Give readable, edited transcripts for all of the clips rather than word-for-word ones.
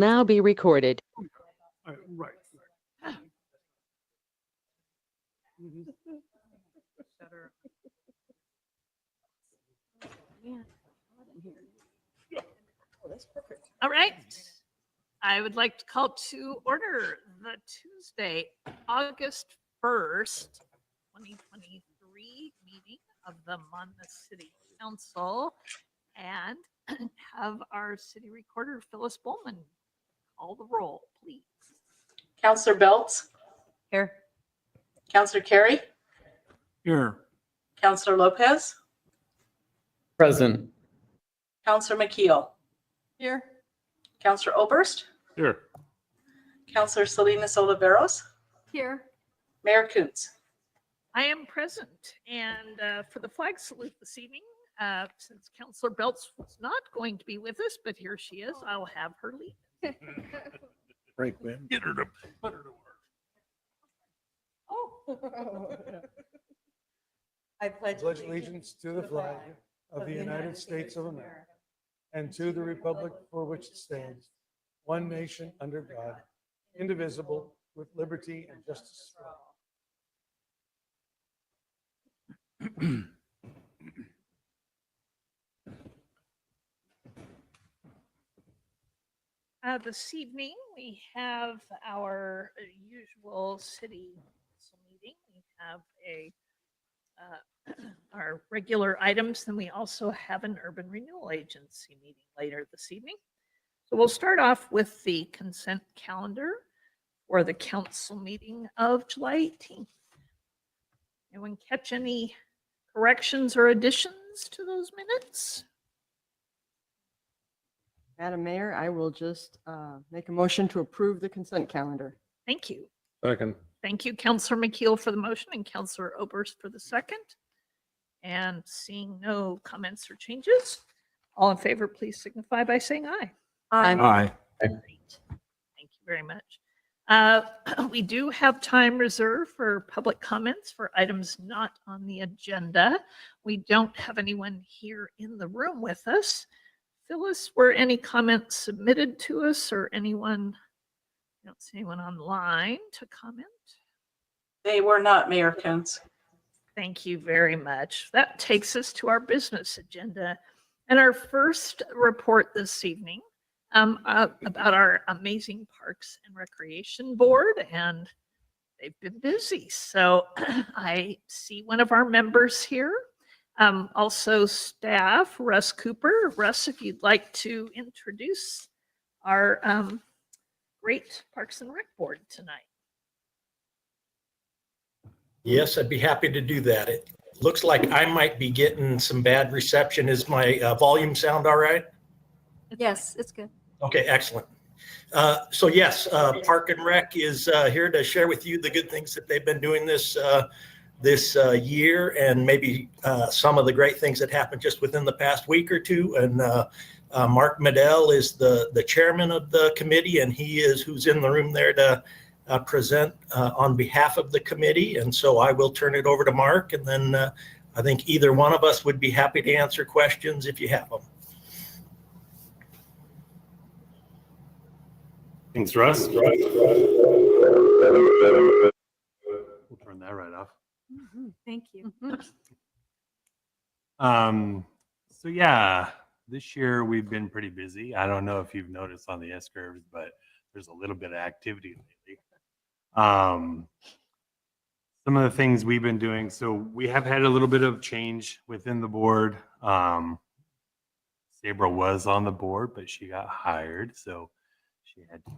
Now be recorded. Right. All right. I would like to call to order the Tuesday, August 1st, 2023 meeting of the Monmouth City Council and have our city recorder, Phyllis Bowman, call the roll, please. Counselor Belts, Here. Counselor Carey, Here. Counselor Lopez, Present. Counselor McKeel, Here. Counselor Oberst, Here. Counselor Salinas Oliveros, Here. Mayor Kuntz. I am present, and for the flag salute this evening, since Counselor Belts was not going to be with us, but here she is, I'll have her lead. Break wind. Get her to put her to work. Oh. I pledge allegiance to the flag of the United States of America and to the republic for which it stands, one nation under God, indivisible, with liberty and justice for all. This evening, we have our usual city council meeting. We have our regular items, and we also have an urban renewal agency meeting later this evening. So we'll start off with the consent calendar for the council meeting of July 18th. Anyone catch any corrections or additions to those minutes? Madam Mayor, I will just make a motion to approve the consent calendar. Thank you. Second. Thank you, Counselor McKeel for the motion and Counselor Oberst for the second. And seeing no comments or changes, all in favor, please signify by saying aye. Aye. Great. Thank you very much. We do have time reserved for public comments for items not on the agenda. We don't have anyone here in the room with us. Phyllis, were any comments submitted to us or anyone? I don't see anyone online to comment. They were not, Mayor Kuntz. Thank you very much. That takes us to our business agenda. And our first report this evening about our amazing Parks and Recreation Board, and they've been busy. So I see one of our members here. Also staff, Russ Cooper. Russ, if you'd like to introduce our great Parks and Rec Board tonight. Yes, I'd be happy to do that. It looks like I might be getting some bad reception. Is my volume sound all right? Yes, it's good. Okay, excellent. So yes, Park and Rec is here to share with you the good things that they've been doing this year, and maybe some of the great things that happened just within the past week or two. And Mark Medell is the chairman of the committee, and he is who's in the room there to present on behalf of the committee. And so I will turn it over to Mark, and then I think either one of us would be happy to answer questions if you have them. Thanks, Russ. We'll turn that right off. Thank you. So yeah, this year we've been pretty busy. I don't know if you've noticed on the S-curves, but there's a little bit of activity lately. Some of the things we've been doing. So we have had a little bit of change within the board. Sabra was on the board, but she got hired, so she had to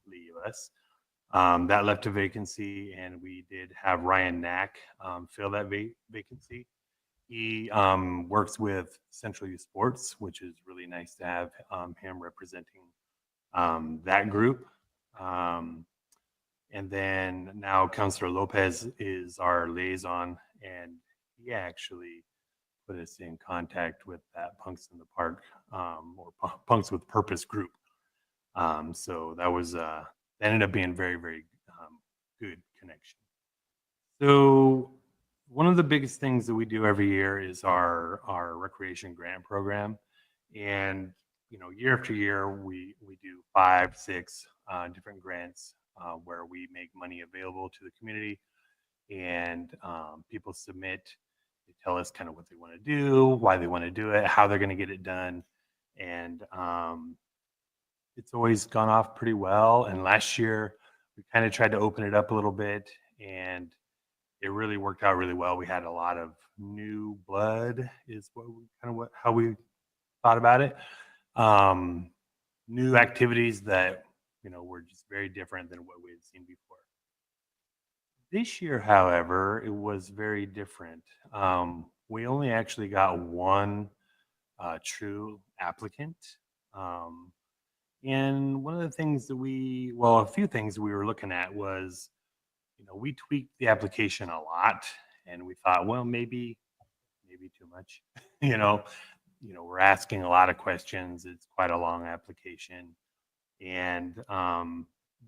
leave us. That left a vacancy, and we did have Ryan Knack fill that vacancy. He works with Central Youth Sports, which is really nice to have him representing that group. And then now Councilor Lopez is our liaison, and he actually put us in contact with that Punks in the Park or Punks with Purpose group. So that was that ended up being very, very good connection. So one of the biggest things that we do every year is our recreation grant program. And year after year, we do 5, 6 different grants where we make money available to the community, and people submit. They tell us kind of what they want to do, why they want to do it, how they're going to get it done, and it's always gone off pretty well. And last year, we kind of tried to open it up a little bit, and it really worked out really well. We had a lot of new blood, is how we thought about it. New activities that were just very different than what we had seen before. This year, however, it was very different. We only actually got one true applicant. And one of the things that a few things we were looking at was, we tweaked the application a lot, and we thought, well, maybe too much. We're asking a lot of questions. It's quite a long application, and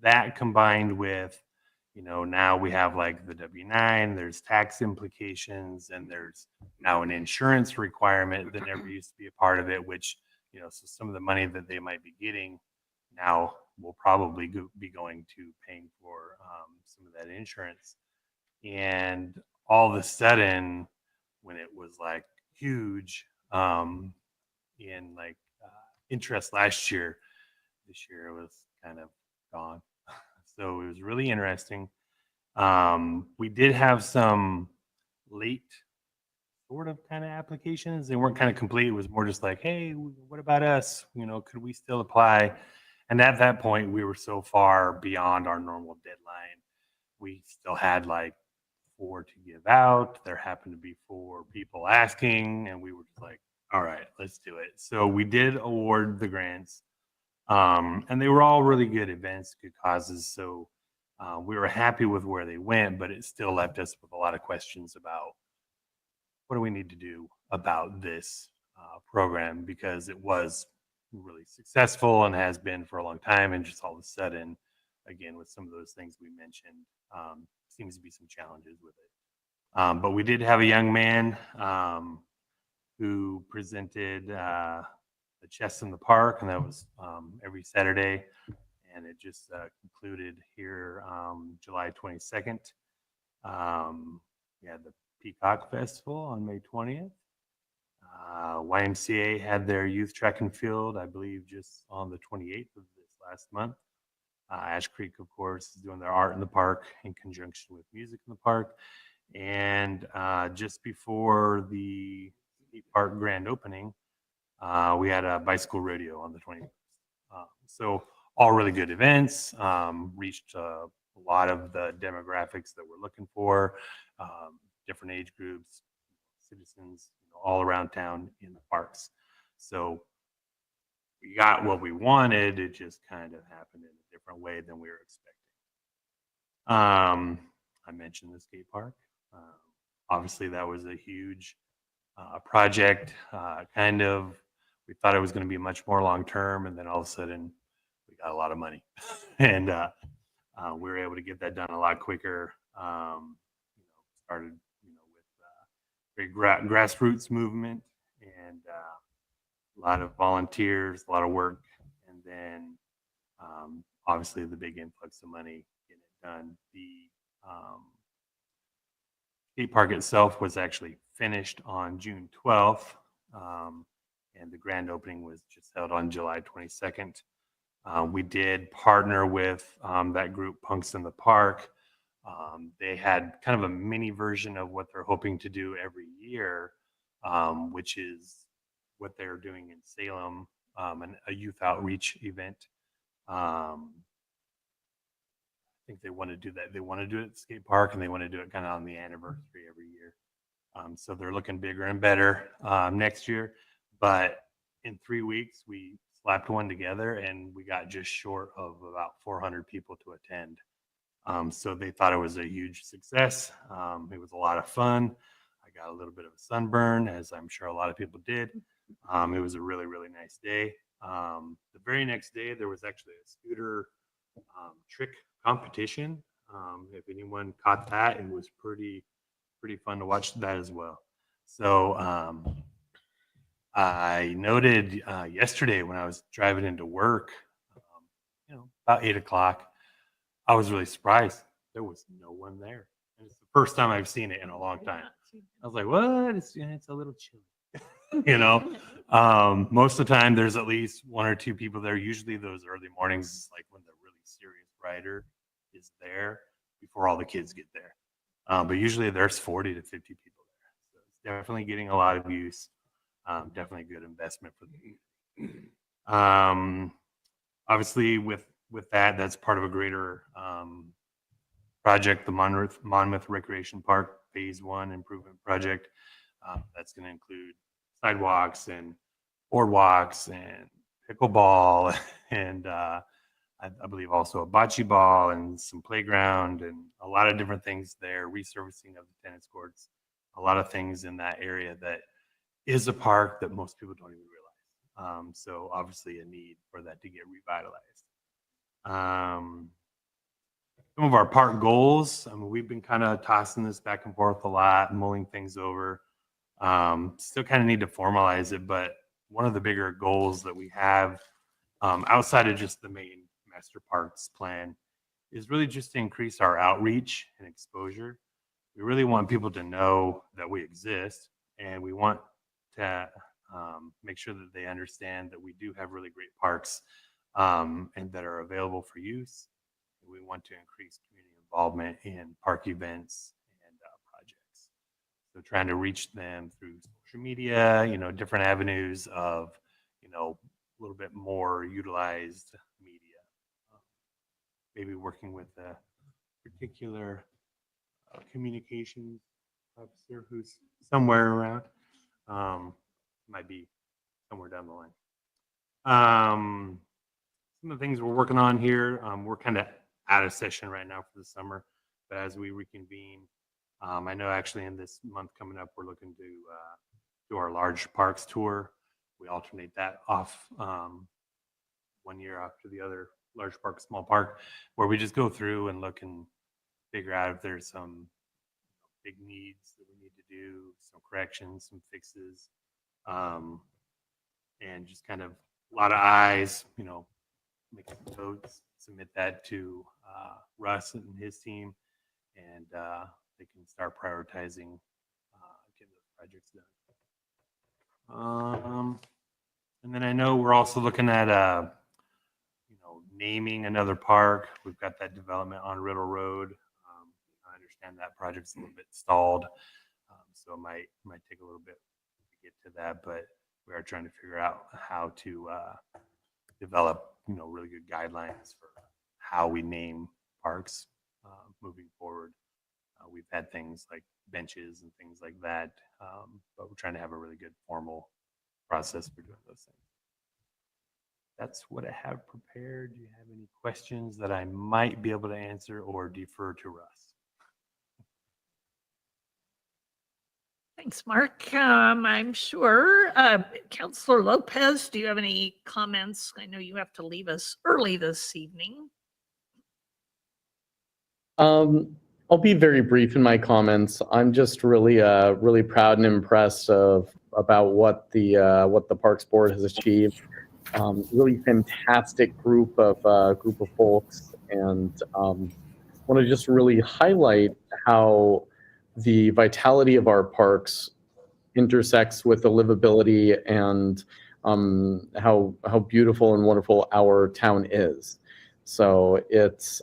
that combined with, now we have like the W-9. There's tax implications, and there's now an insurance requirement that never used to be a part of it, which so some of the money that they might be getting now will probably be going to paying for some of that insurance. And all of a sudden, when it was like huge in like interest last year, this year it was kind of gone. So it was really interesting. We did have some late sort of kind of applications. They weren't kind of complete. It was more just like, hey, what about us? Could we still apply? And at that point, we were so far beyond our normal deadline. We still had like 4 to give out. There happened to be 4 people asking, and we were just like, all right, let's do it. So we did award the grants, and they were all really good events, good causes. So we were happy with where they went, but it still left us with a lot of questions about what do we need to do about this program, because it was really successful and has been for a long time, and just all of a sudden, again, with some of those things we mentioned, seems to be some challenges with it. But we did have a young man who presented the Chess in the Park, and that was every Saturday, and it just concluded here July 22nd. We had the Peacock Festival on May 20th. YMCA had their youth track and field, I believe, just on the 28th of this last month. Ash Creek, of course, is doing their art in the park in conjunction with music in the park. And just before the park grand opening, we had a bicycle rodeo on the 21st. So all really good events, reached a lot of the demographics that we're looking for, different age groups, citizens, all around town in the parks. So we got what we wanted. It just kind of happened in a different way than we were expecting. I mentioned the skate park. Obviously, that was a huge project. We thought it was going to be much more long term, and then all of a sudden, we got a lot of money, and we were able to get that done a lot quicker. Started, with very grassroots movement, and a lot of volunteers, a lot of work, and then obviously the big influx of money getting it done. The skate park itself was actually finished on June 12th, and the grand opening was just held on July 22nd. We did partner with that group, Punks in the Park. They had kind of a mini version of what they're hoping to do every year, which is what they're doing in Salem, a youth outreach event. I think they want to do that. They want to do it at the skate park, and they want to do it kind of on the anniversary every year. So they're looking bigger and better next year. But in 3 weeks, we slapped one together, and we got just short of about 400 people to attend. So they thought it was a huge success. It was a lot of fun. I got a little bit of a sunburn, as I'm sure a lot of people did. It was a really, really nice day. The very next day, there was actually a scooter trick competition. If anyone caught that, it was pretty fun to watch that as well. So I noted yesterday when I was driving into work, about 8 o'clock, I was really surprised. There was no one there. And it's the first time I've seen it in a long time. I was like, what? It's a little chilly. Most of the time there's at least one or two people there. Usually those early mornings is like when the really serious rider is there before all the kids get there. But usually there's 40 to 50 people there. So it's definitely getting a lot of use. Definitely a good investment for the community. Obviously with that, that's part of a greater project, the Monmouth Recreation Park Phase 1 improvement project. That's going to include sidewalks and boardwalks and pickleball and I believe also a bocce ball and some playground and a lot of different things there, resurfacing of the tennis courts, a lot of things in that area that is a park that most people don't even realize. So obviously a need for that to get revitalized. Some of our park goals, I mean, we've been kind of tossing this back and forth a lot, mulling things over. Still kind of need to formalize it, but one of the bigger goals that we have outside of just the main master parks plan is really just to increase our outreach and exposure. We really want people to know that we exist, and we want to make sure that they understand that we do have really great parks and that are available for use. We want to increase community involvement in park events and projects. So trying to reach them through social media, different avenues of, a little bit more utilized media. Maybe working with a particular communications officer who's somewhere around. Might be somewhere down the line. Some of the things we're working on here, we're kind of out of session right now for the summer, but as we reconvene, I know actually in this month coming up, we're looking to do our large parks tour. We alternate that off 1 year after the other, large park, small park, where we just go through and look and figure out if there's some big needs that we need to do, some corrections, some fixes, and just kind of a lot of eyes, make some notes, submit that to Russ and his team, and they can start prioritizing getting those projects done. And then I know we're also looking at naming another park. We've got that development on Riddle Road. I understand that project's a little bit stalled, so it might take a little bit to get to that, but we are trying to figure out how to develop really good guidelines for how we name parks moving forward. We've had things like benches and things like that, but we're trying to have a really good formal process for doing those things. That's what I have prepared. Do you have any questions that I might be able to answer or defer to Russ? Thanks, Mark. I'm sure. Councilor Lopez, do you have any comments? I know you have to leave us early this evening. I'll be very brief in my comments. I'm just really proud and impressed about what the Parks Board has achieved. Really fantastic group of folks, and want to just really highlight how the vitality of our parks intersects with the livability and how beautiful and wonderful our town is. So it's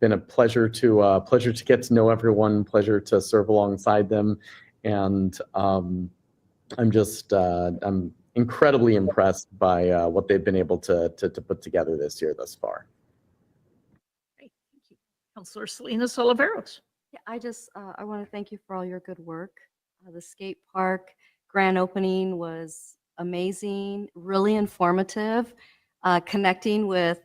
been a pleasure to get to know everyone, pleasure to serve alongside them, and I'm incredibly impressed by what they've been able to put together this year thus far. Great, thank you. Councilor Salinas Oliveros. Yeah, I want to thank you for all your good work. The skate park grand opening was amazing, really informative, connecting with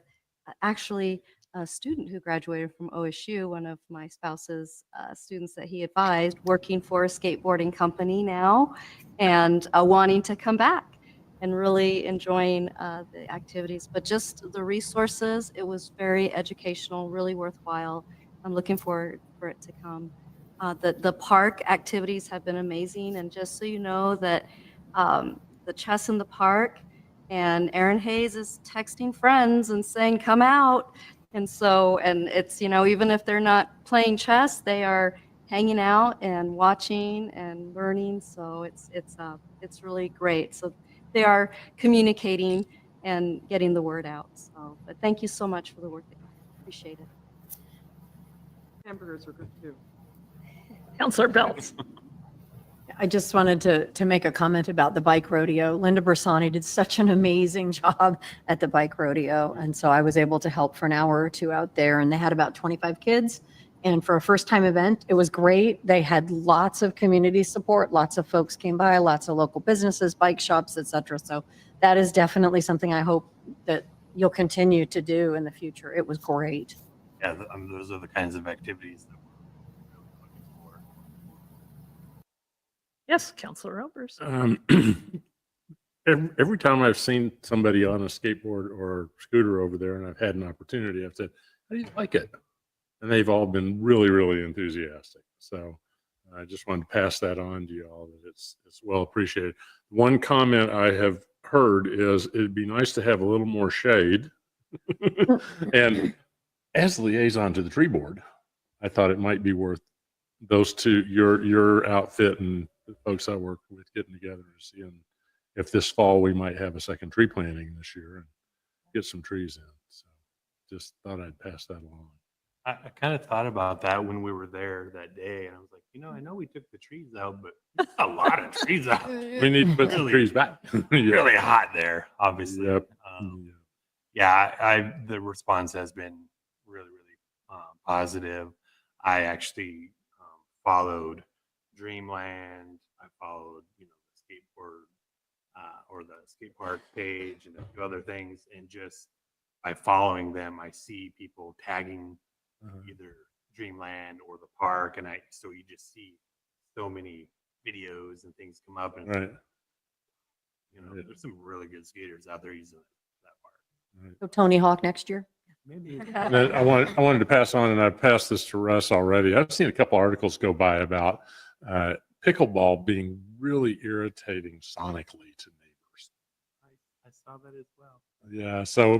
actually a student who graduated from OSU, one of my spouse's students that he advised, working for a skateboarding company now and wanting to come back and really enjoying the activities. But just the resources, it was very educational, really worthwhile. I'm looking forward for it to come. The park activities have been amazing. And just so you know that the chess in the park, and Aaron Hayes is texting friends and saying, "Come out." And so, and it's, even if they're not playing chess, they are hanging out and watching and learning. So it's really great. So they are communicating and getting the word out. So, but thank you so much for the work that you do. Appreciate it. Hamburgers are good too. Counselor Belts. I just wanted to make a comment about the bike rodeo. Linda Bersani did such an amazing job at the bike rodeo. And so I was able to help for an hour or two out there, and they had about 25 kids. And for a first time event, it was great. They had lots of community support. Lots of folks came by, lots of local businesses, bike shops, et cetera. So that is definitely something I hope that you'll continue to do in the future. It was great. Yeah, those are the kinds of activities that we're really looking for. Yes, Counselor Oberst. Every time I've seen somebody on a skateboard or scooter over there and I've had an opportunity, I've said, "How do you like it?" And they've all been really, really enthusiastic. So I just wanted to pass that on to you all, that it's well appreciated. One comment I have heard is it'd be nice to have a little more shade. And as liaison to the tree board, I thought it might be worth those two, your outfit and the folks I work with, getting together and seeing if this fall we might have a second tree planting this year and get some trees in. So just thought I'd pass that along. I kind of thought about that when we were there that day, and I was like, I know we took the trees out, but there's a lot of trees out. We need to put some trees back. Yeah. Really hot there, obviously. Yep. Yeah, the response has been really, really positive. I actually followed Dreamland. I followed, the skateboard or the skate park page and a few other things, and just by following them, I see people tagging either Dreamland or the park, and so you just see so many videos and things come up, and Right. There's some really good skaters out there using that park. So Tony Hawk next year. Maybe. And then I wanted to pass on, and I've passed this to Russ already. I've seen a couple articles go by about pickleball being really irritating sonically to neighbors. I saw that as well. Yeah, so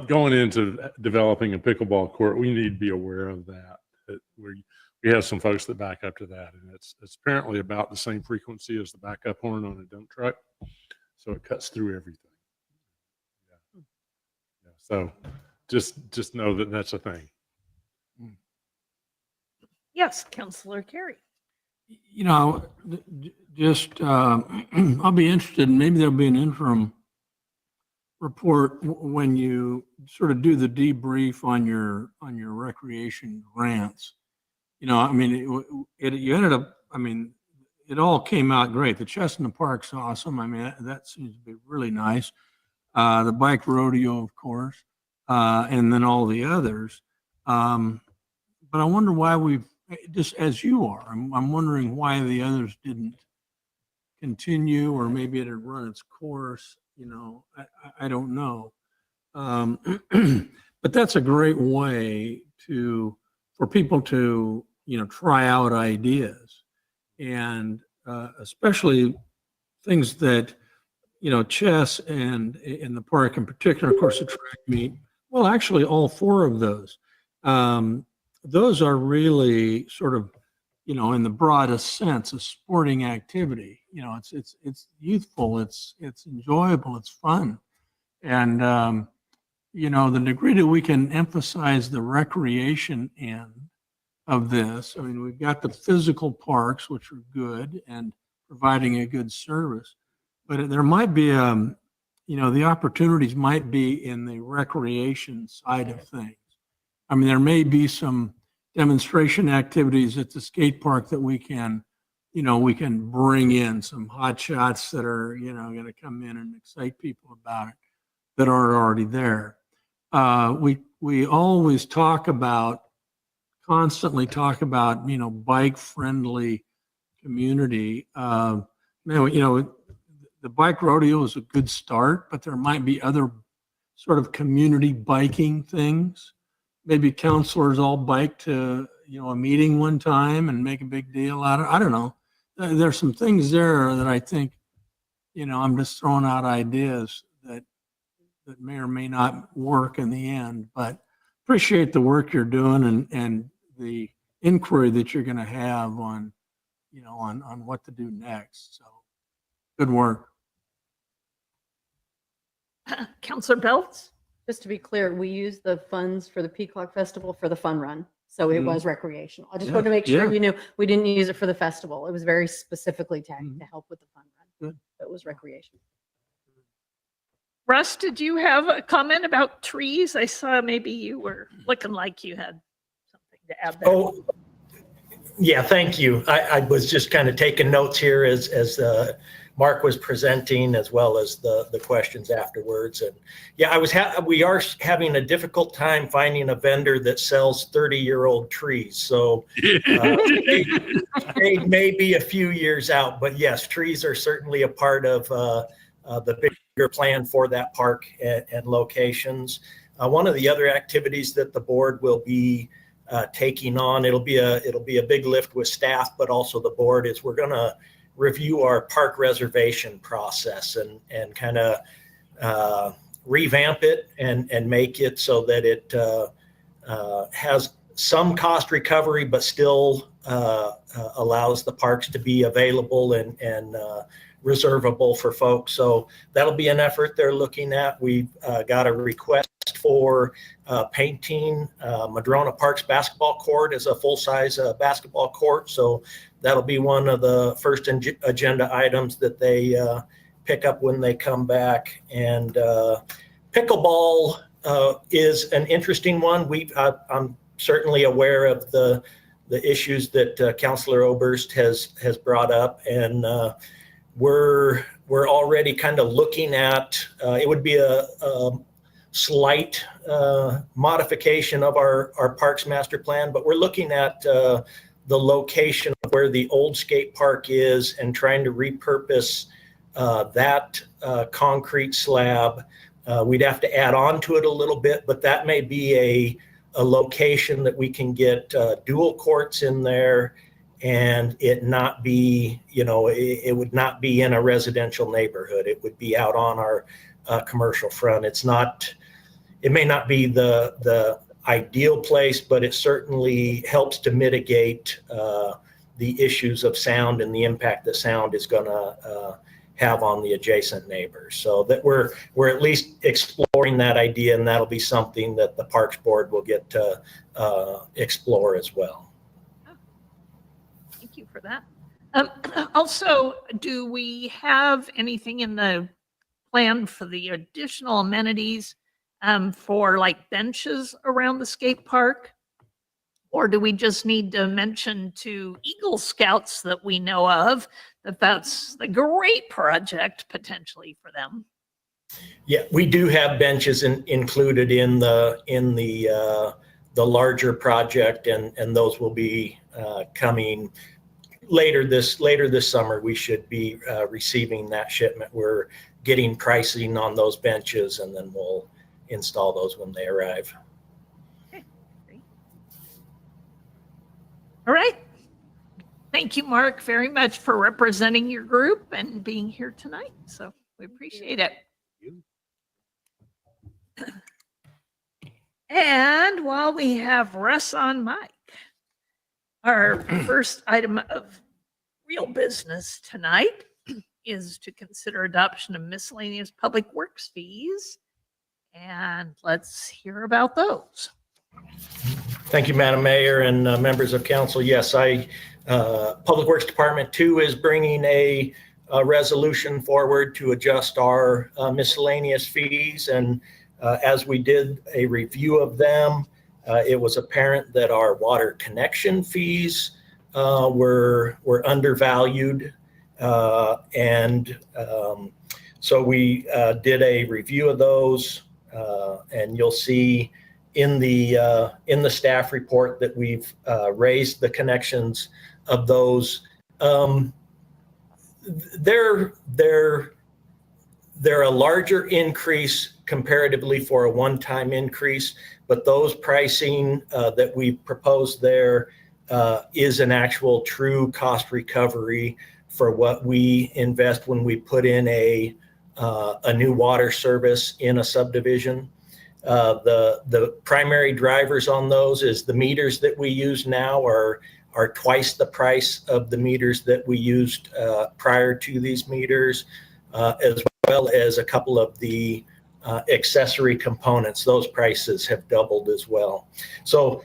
going into developing a pickleball court, we need to be aware of that. That we have some folks that back up to that, and it's apparently about the same frequency as the backup horn on a dump truck, so it cuts through everything. Yeah. So just know that that's a thing. Yes, Counselor Carey. I'll be interested, and maybe there'll be an interim report when you sort of do the debrief on your recreation grants. You ended up, it all came out great. The chess in the park's awesome. That seems to be really nice. The bike rodeo, of course, and then all the others. But I wonder why we've, just as you are, I'm wondering why the others didn't continue, or maybe it had run its course. I don't know. But that's a great way for people to, try out ideas, and especially things that, chess and in the park in particular, of course, the track meet. Well, actually, all four of those. Those are really sort of, in the broadest sense, a sporting activity. It's youthful, it's enjoyable, it's fun. And, the degree that we can emphasize the recreation end of this, we've got the physical parks, which are good and providing a good service, but there might be, the opportunities might be in the recreation side of things. There may be some demonstration activities at the skate park that we can bring in some hot shots that are, going to come in and excite people about it that aren't already there. We always constantly talk about, bike friendly community. The bike rodeo is a good start, but there might be other sort of community biking things. Maybe counselors all bike to, a meeting one time and make a big deal out of it. I don't know. There's some things there that I think I'm just throwing out ideas that may or may not work in the end, but appreciate the work you're doing and the inquiry that you're going to have on, on what to do next. So good work. Counselor Belts? Just to be clear, we used the funds for the Peacock Festival for the fun run. So it was recreational. I just Yeah, wanted to make sure yeah. you knew we didn't use it for the festival. It was very specifically tagged to help with the fun run. Good. It was recreation. Russ, did you have a comment about trees? I saw maybe you were looking like you had something to add there. Oh, yeah, thank you. I was just kind of taking notes here as Mark was presenting, as well as the questions afterwards. And yeah, we are having a difficult time finding a vendor that sells 30-year-old trees. So they may be a few years out, but yes, trees are certainly a part of the bigger plan for that park and locations. One of the other activities that the board will be taking on, it'll be a big lift with staff, but also the board, is we're going to review our park reservation process and kind of revamp it and make it so that it has some cost recovery, but still allows the parks to be available and reservable for folks. So that'll be an effort they're looking at. We've got a request for painting Madrona Park's basketball court as a full-size basketball court. So that'll be one of the first agenda items that they pick up when they come back. And pickleball is an interesting one. I'm certainly aware of the issues that Councilor Oberst has brought up, and we're already kind of looking at it would be a slight modification of our parks master plan, but we're looking at the location of where the old skate park is and trying to repurpose that concrete slab. We'd have to add on to it a little bit, but that may be a location that we can get dual courts in there and it not be, it would not be in a residential neighborhood. It would be out on our commercial front. It may not be the ideal place, but it certainly helps to mitigate the issues of sound and the impact that sound is going to have on the adjacent neighbors. So that we're at least exploring that idea, and that'll be something that the Parks Board will get to explore as well. Thank you for that. Also, do we have anything in the plan for the additional amenities for like benches around the skate park? Or do we just need to mention to Eagle Scouts that we know of that that's a great project potentially for them? Yeah, we do have benches included in the larger project, and those will be coming later this summer. We should be receiving that shipment. We're getting pricing on those benches, and then we'll install those when they arrive. Okay, great. All right. Thank you, Mark, very much for representing your group and being here tonight. So we appreciate it. And while we have Russ on mic, our first item of real business tonight is to consider adoption of miscellaneous public works fees. And let's hear about those. Thank you, Madam Mayor and members of council. Yes, Public Works Department 2 is bringing a resolution forward to adjust our miscellaneous fees. And as we did a review of them, it was apparent that our water connection fees were undervalued. So we did a review of those, and you'll see in the staff report that we've raised the connections of those. They're a larger increase comparatively for a one-time increase, but those pricing that we proposed there is an actual true cost recovery for what we invest when we put in a new water service in a subdivision. The primary drivers on those is the meters that we use now are twice the price of the meters that we used prior to these meters, as well as a couple of the accessory components. Those prices have doubled as well. So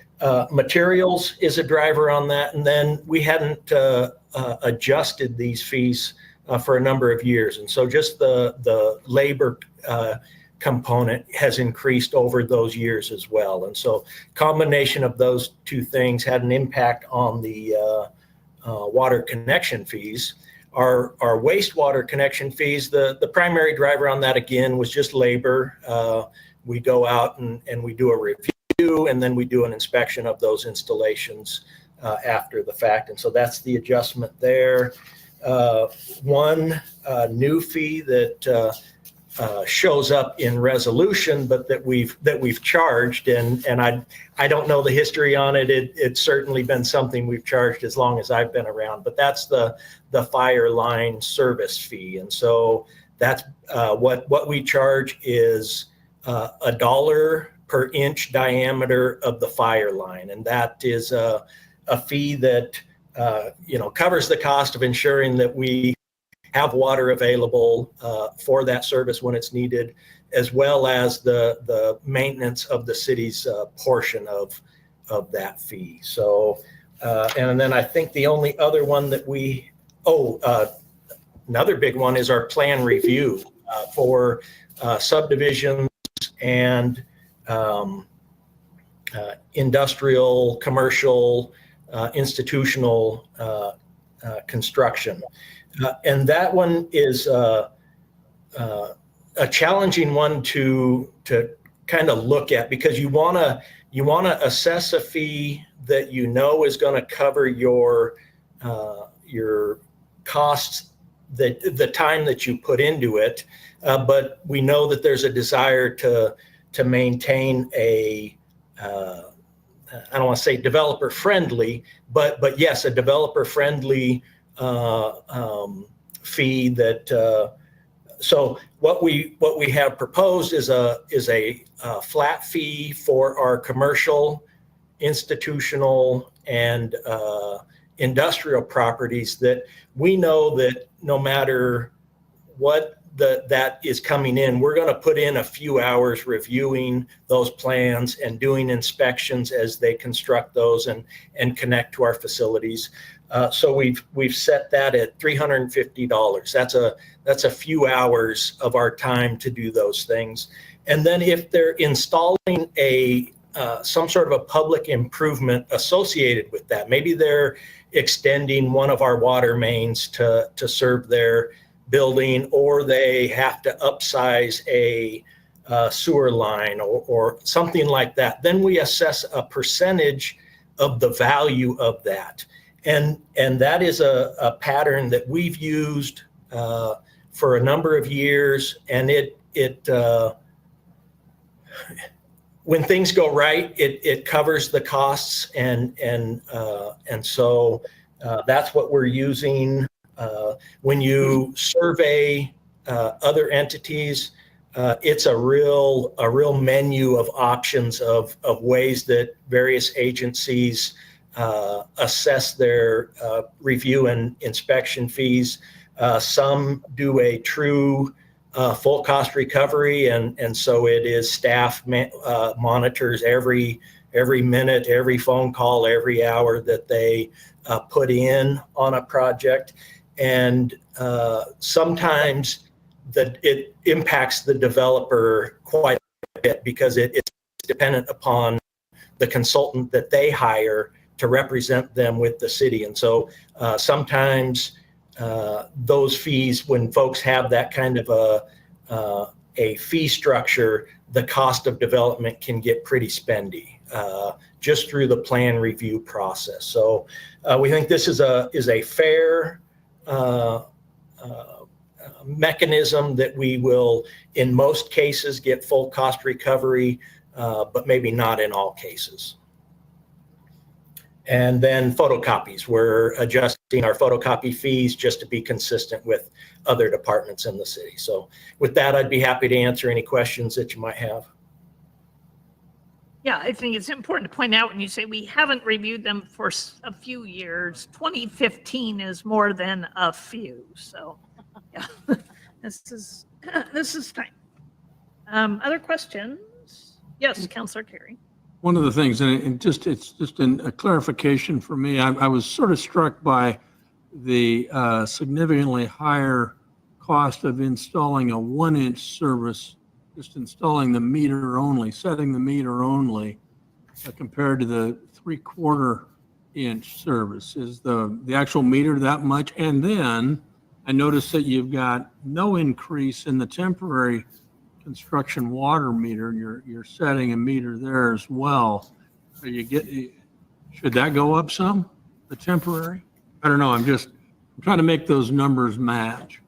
materials is a driver on that. And then we hadn't adjusted these fees for a number of years. And so just the labor component has increased over those years as well. And so combination of those two things had an impact on the water connection fees. Our wastewater connection fees, the primary driver on that again was just labor. We go out and we do a review, and then we do an inspection of those installations after the fact. And so that's the adjustment there. One new fee that shows up in resolution, but that we've charged, and I don't know the history on it. It's certainly been something we've charged as long as I've been around, but that's the fire line service fee. And so that's what we charge is $1 per inch diameter of the fire line, and that is a fee that covers the cost of ensuring that we have water available for that service when it's needed, as well as the maintenance of the city's portion of that fee. So, and then I think the only other one that another big one is our plan review for subdivisions and industrial, commercial, institutional construction. And that one is a challenging one to kind of look at, because you want to assess a fee that you know is going to cover your costs, the time that you put into it, but we know that there's a desire to maintain a I don't want to say developer friendly, but yes, a developer friendly fee that so what we have proposed is a flat fee for our commercial, institutional, and industrial properties that we know that no matter what that is coming in, we're going to put in a few hours reviewing those plans and doing inspections as they construct those and connect to our facilities. So we've set that at $350. That's a few hours of our time to do those things. And then if they're installing some sort of a public improvement associated with that, maybe they're extending one of our water mains to serve their building, or they have to upsize a sewer line or something like that, then we assess a percentage of the value of that. And that is a pattern that we've used for a number of years. And it when things go right, it covers the costs. And so that's what we're using. When you survey other entities, it's a real menu of options of ways that various agencies assess their review and inspection fees. Some do a true full cost recovery, and so it is staff monitors every minute, every phone call, every hour that they put in on a project. And sometimes it impacts the developer quite a bit, because it's dependent upon the consultant that they hire to represent them with the city. And so sometimes those fees, when folks have that kind of a fee structure, the cost of development can get pretty spendy just through the plan review process. So we think this is a fair mechanism that we will, in most cases, get full cost recovery, but maybe not in all cases. And then photocopies. We're adjusting our photocopy fees just to be consistent with other departments in the city. So with that, I'd be happy to answer any questions that you might have. Yeah, I think it's important to point out when you say we haven't reviewed them for a few years, 2015 is more than a few. So yeah, this is time. Other questions? Yes, Councillor Carey. One of the things, and it's just a clarification for me, I was sort of struck by the significantly higher cost of installing a 1-inch service, just installing the meter only, setting the meter only, compared to the 3/4 inch service. Is the actual meter that much? And then I noticed that you've got no increase in the temporary construction water meter. You're setting a meter there as well. Should that go up some, the temporary? I don't know. I'm trying to make those numbers match.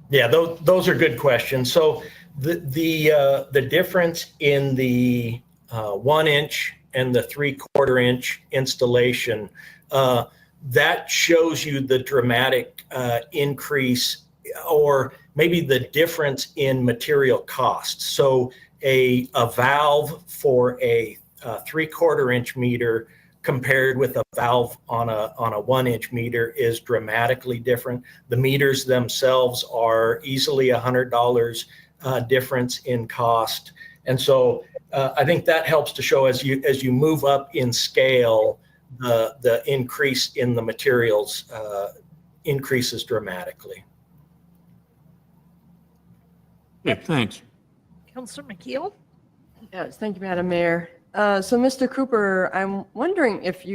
Yeah, those are good questions. So the difference in the 1-inch and the 3/4 inch installation, that shows you the dramatic increase, or maybe the difference in material costs. So a valve for a 3/4 inch meter compared with a valve on a 1-inch meter is dramatically different. The meters themselves are easily $100 difference in cost. And so I think that helps to show as you move up in scale, the increase in the materials increases dramatically. Yeah, thanks. Councillor McKeel? Yes, thank you, Madam Mayor. So Mr. Cooper, I'm wondering if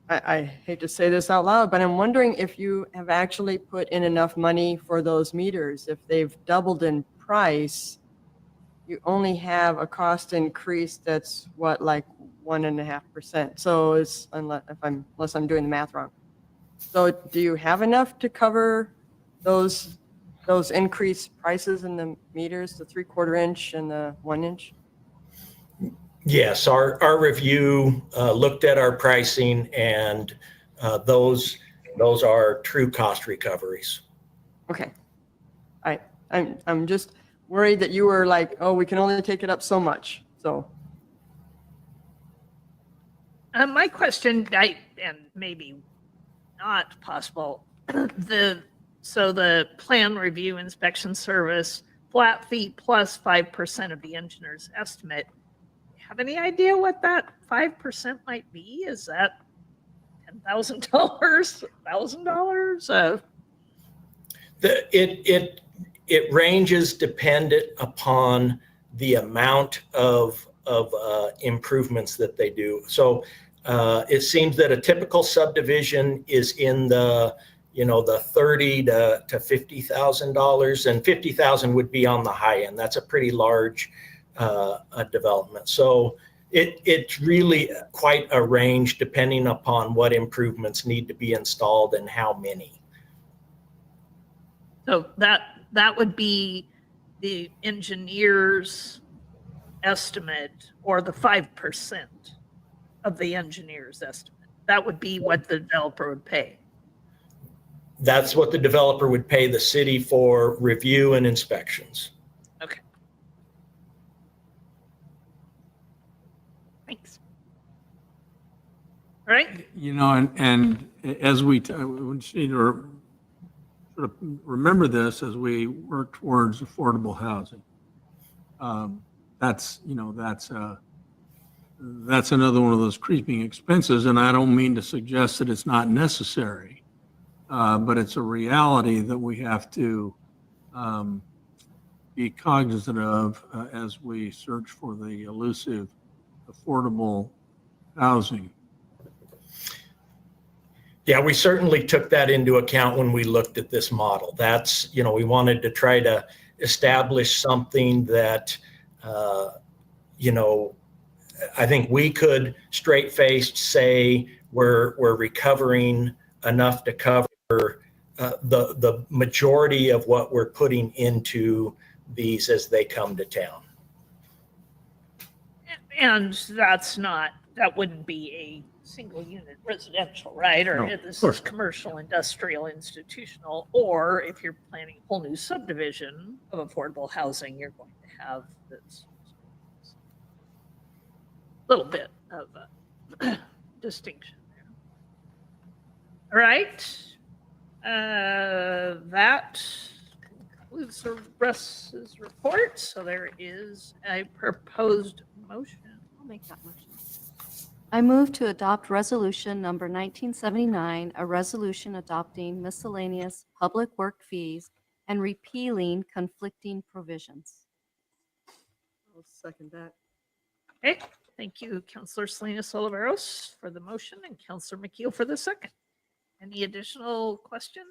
I hate to say this out loud, but I'm wondering if you have actually put in enough money for those meters. If they've doubled in price, you only have a cost increase that's what, like 1.5%. So it's unless I'm doing the math wrong. So do you have enough to cover those increased prices in the meters, the 3/4 inch and the 1-inch? Yes, our review looked at our pricing, and those are true cost recoveries. Okay. I'm just worried that you were like, oh, we can only take it up so much. So My question, and maybe not possible, so the plan review inspection service, flat fee plus 5% of the engineer's estimate. Have any idea what that 5% might be? Is that $10,000, $1,000? It ranges dependent upon the amount of improvements that they do. So it seems that a typical subdivision is in the $30,000 to $50,000, and $50,000 would be on the high end. That's a pretty large development. So it's really quite a range depending upon what improvements need to be installed and how many. So that would be the engineer's estimate, or the 5% of the engineer's estimate. That would be what the developer would pay. That's what the developer would pay the city for review and inspections. Okay. Thanks. All right. And as we need to sort of remember this as we work towards affordable housing. That's another one of those creeping expenses, and I don't mean to suggest that it's not necessary, but it's a reality that we have to be cognizant of as we search for the elusive affordable housing. Yeah, we certainly took that into account when we looked at this model. That's, we wanted to try to establish something that, I think we could straight-faced say we're recovering enough to cover the majority of what we're putting into these as they come to town. And that's not that wouldn't be a single unit residential, right? Or No, this of course is commercial, industrial, institutional, or if you're planning a whole new subdivision of affordable housing, you're going to have this little bit of a distinction there. All right. That concludes the Russ's report. So there is a proposed motion. I'll make that motion. I move to adopt resolution number 1979, a resolution adopting miscellaneous public work fees and repealing conflicting provisions. I'll second that. Okay, thank you, Councilor Salinas Oliveros for the motion and Councilor McKeel for the second. Any additional questions?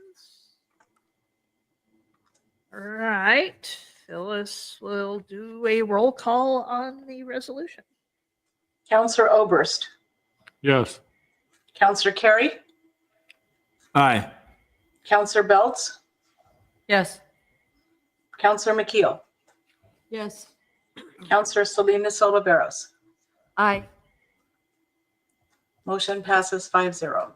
All right, Phyllis will do a roll call on the resolution. Counselor Oberst, Yes. Counselor Carey, Aye. Counselor Belts, Yes. Counselor McKeel, Yes. Counselor Salinas Oliveros. Aye. Motion passes 5-0. All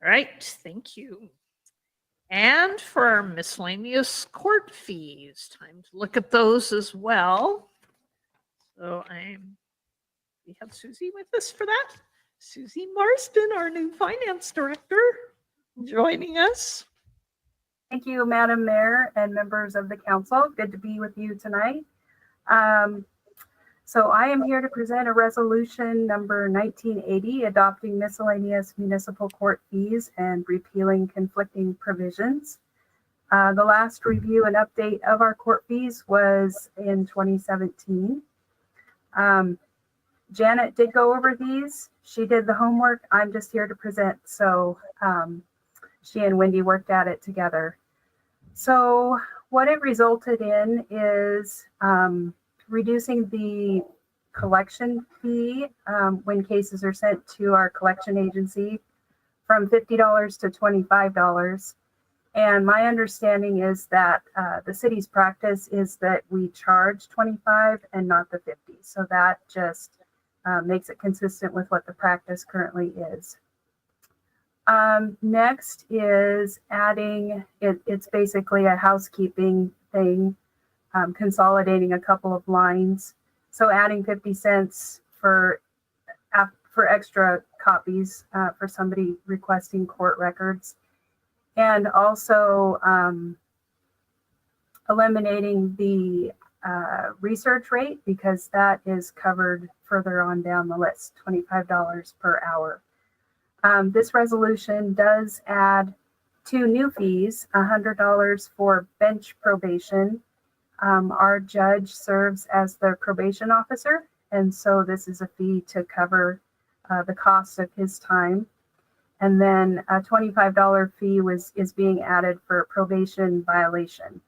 right, thank you. And for our miscellaneous court fees, time to look at those as well. So we have Susie with us for that. Susie Marston, our new finance director, joining us. Thank you, Madam Mayor and members of the council. Good to be with you tonight. So I am here to present a resolution number 1980, adopting miscellaneous municipal court fees and repealing conflicting provisions. The last review and update of our court fees was in 2017. Janet did go over these. She did the homework. I'm just here to present. So she and Wendy worked at it together. So what it resulted in is reducing the collection fee when cases are sent to our collection agency from $50 to $25. And my understanding is that the city's practice is that we charge $25 and not the $50. So that just makes it consistent with what the practice currently is. Next is adding, it's basically a housekeeping thing, consolidating a couple of lines. So adding 50 cents for extra copies for somebody requesting court records. And also eliminating the research rate because that is covered further on down the list, $25 per hour. This resolution does add 2 new fees, $100 for bench probation. Our judge serves as the probation officer, and so this is a fee to cover the cost of his time. And then a $25 fee is being added for probation violation.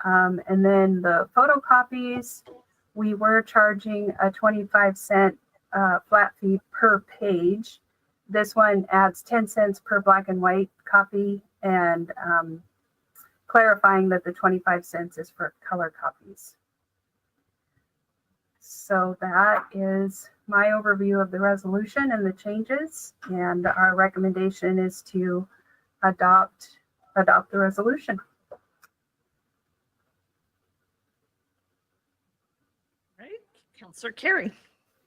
And then the photocopies, we were charging a 25-cent flat fee per page. This one adds 10 cents per black and white copy and clarifying that the 25 cents is for color copies. So that is my overview of the resolution and the changes, and our recommendation is to adopt the resolution. Right, Councilor Carey.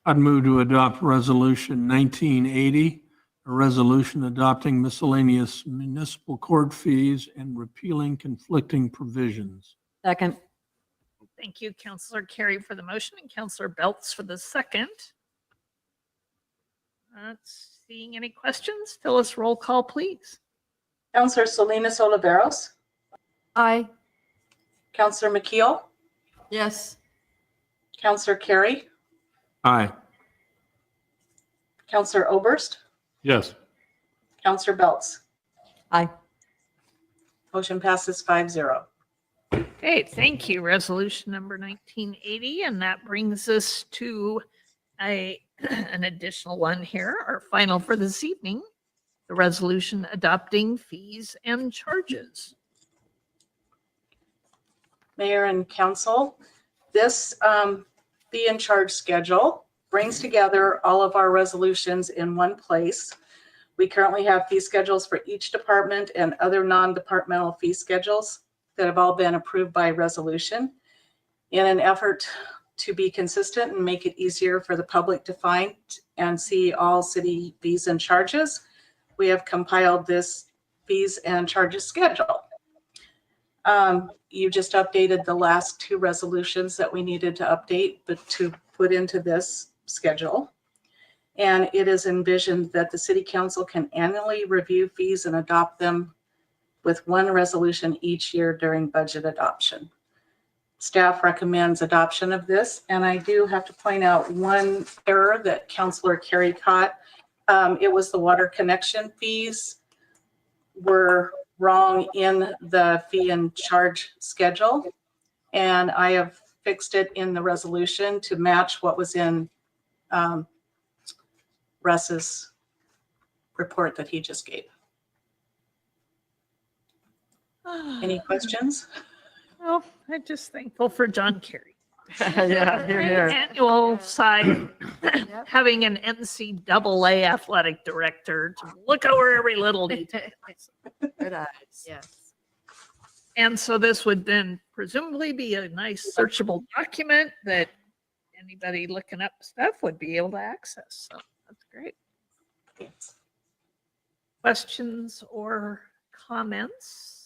I'd move to adopt resolution 1980, a resolution adopting miscellaneous municipal court fees and repealing conflicting provisions. Second. Thank you, Councilor Carey for the motion and Councilor Belts for the second. Not seeing any questions. Phyllis, roll call, please. Counselor Salinas Oliveros, Aye. Counselor McKeel, Yes. Counselor Carey, Aye. Counselor Oberst, Yes. Counselor Belts. Aye. Motion passes 5-0. Okay, thank you. Resolution number 1980, and that brings us to an additional one here, our final for this evening, the resolution adopting fees and charges. Mayor and council, this fee and charge schedule brings together all of our resolutions in one place. We currently have fee schedules for each department and other non-departmental fee schedules that have all been approved by resolution. In an effort to be consistent and make it easier for the public to find and see all city fees and charges, we have compiled this fees and charges schedule. You just updated the last two resolutions that we needed to update, but to put into this schedule. And it is envisioned that the city council can annually review fees and adopt them with one resolution each year during budget adoption. Staff recommends adoption of this, and I do have to point out one error that Councilor Carey caught. It was the water connection fees were wrong in the fee and charge schedule, and I have fixed it in the resolution to match what was in Russ's report that he just gave. Any questions? Well, I'm just thankful for John Kerry. Yeah, here, here. Annual side, having an NCAA athletic director to look over every little detail. Good eyes. Yes. And so this would then presumably be a nice searchable document that anybody looking up stuff would be able to access. So that's great. Questions or comments?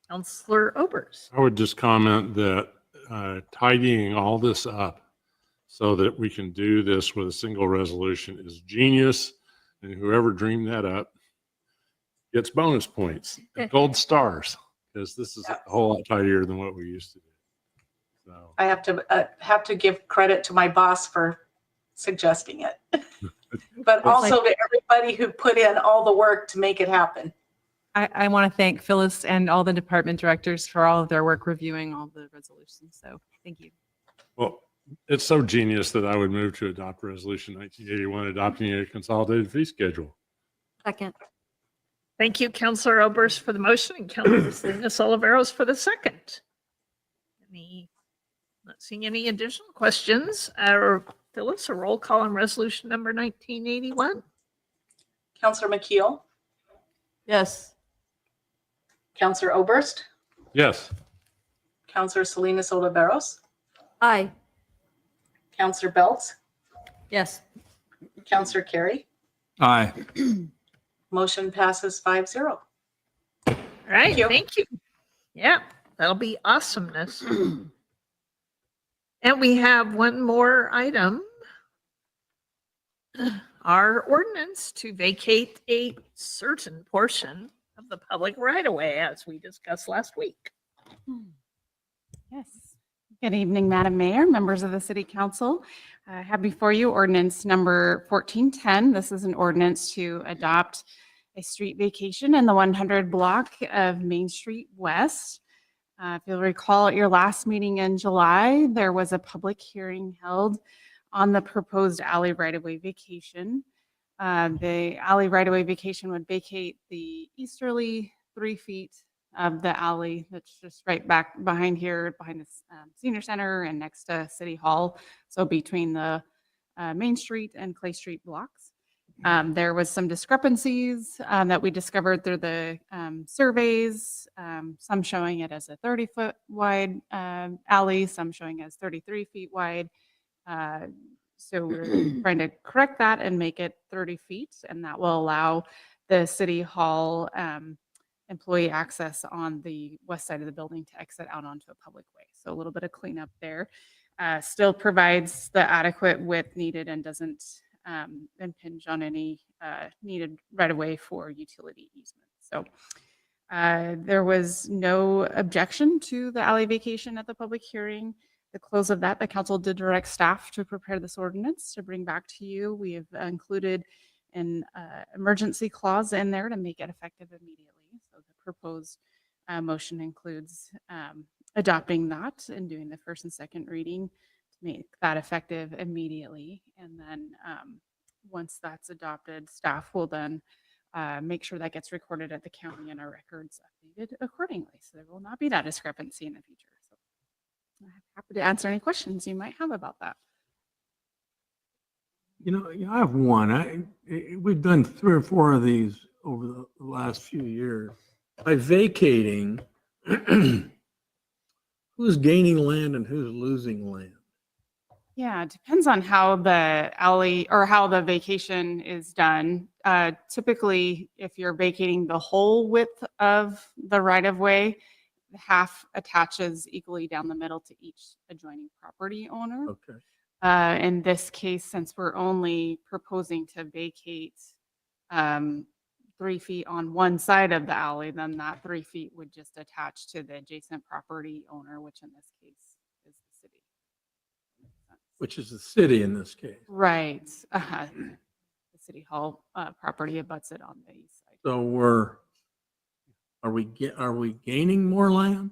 Counselor Obers. I would just comment that tidying all this up so that we can do this with a single resolution is genius. And whoever dreamed that up gets bonus points, and gold stars, because this is a whole lot tidier than what we used to do. So I have to give credit to my boss for suggesting it, but also to everybody who put in all the work to make it happen. I want to thank Phyllis and all the department directors for all of their work reviewing all the resolutions. So thank you. well, it's so genius that I would move to adopt Resolution 1981, adopting a consolidated fee schedule. Second. Thank you, Counselor Obers, for the motion, and Counselor Salinas Oliveros for the second. Not seeing any additional questions. Phyllis, a roll call on resolution number 1981. Counselor McKeel, Yes. Counselor Oberst, Yes. Counselor Salinas Oliveros, Aye. Counselor Belts, Yes. Counselor Carey. Aye. Motion passes 5-0. All right, you. thank you. Yeah, that'll be awesomeness. And we have one more item. Our ordinance to vacate a certain portion of the public right-of-way, as we discussed last week. Yes. Good evening, Madam Mayor, members of the City Council. I have before you ordinance number 1410. This is an ordinance to adopt a street vacation in the 100 block of Main Street West. If you'll recall, at your last meeting in July, there was a public hearing held on the proposed alley right-of-way vacation. The alley right-of-way vacation would vacate the easterly 3 feet of the alley that's just right back behind here, behind the senior center and next to City Hall. So between the Main Street and Clay Street blocks. There was some discrepancies that we discovered through the surveys, some showing it as a 30-foot wide alley, some showing as 33 feet wide. So we're trying to correct that and make it 30 feet, and that will allow the City Hall employee access on the west side of the building to exit out onto a public way. So a little bit of cleanup there. Still provides the adequate width needed and doesn't impinge on any needed right of way for utility easement. So there was no objection to the alley vacation at the public hearing. The close of that, the council did direct staff to prepare this ordinance to bring back to you. We have included an emergency clause in there to make it effective immediately. So the proposed motion includes adopting that and doing the first and second reading to make that effective immediately. And then once that's adopted, staff will then make sure that gets recorded at the county and our records updated accordingly. So there will not be that discrepancy in the future. So I'm happy to answer any questions you might have about that. I have one. We've done 3 or 4 of these over the last few years. By vacating, who's gaining land and who's losing land? Yeah, it depends on how the alley or how the vacation is done. Typically, if you're vacating the whole width of the right of way, half attaches equally down the middle to each adjoining property owner. Okay. In this case, since we're only proposing to vacate 3 feet on one side of the alley, then that 3 feet would just attach to the adjacent property owner, which in this case is the city. Which is the city in this case. Right. The city hall property abuts it on the east side. So are we gaining more land?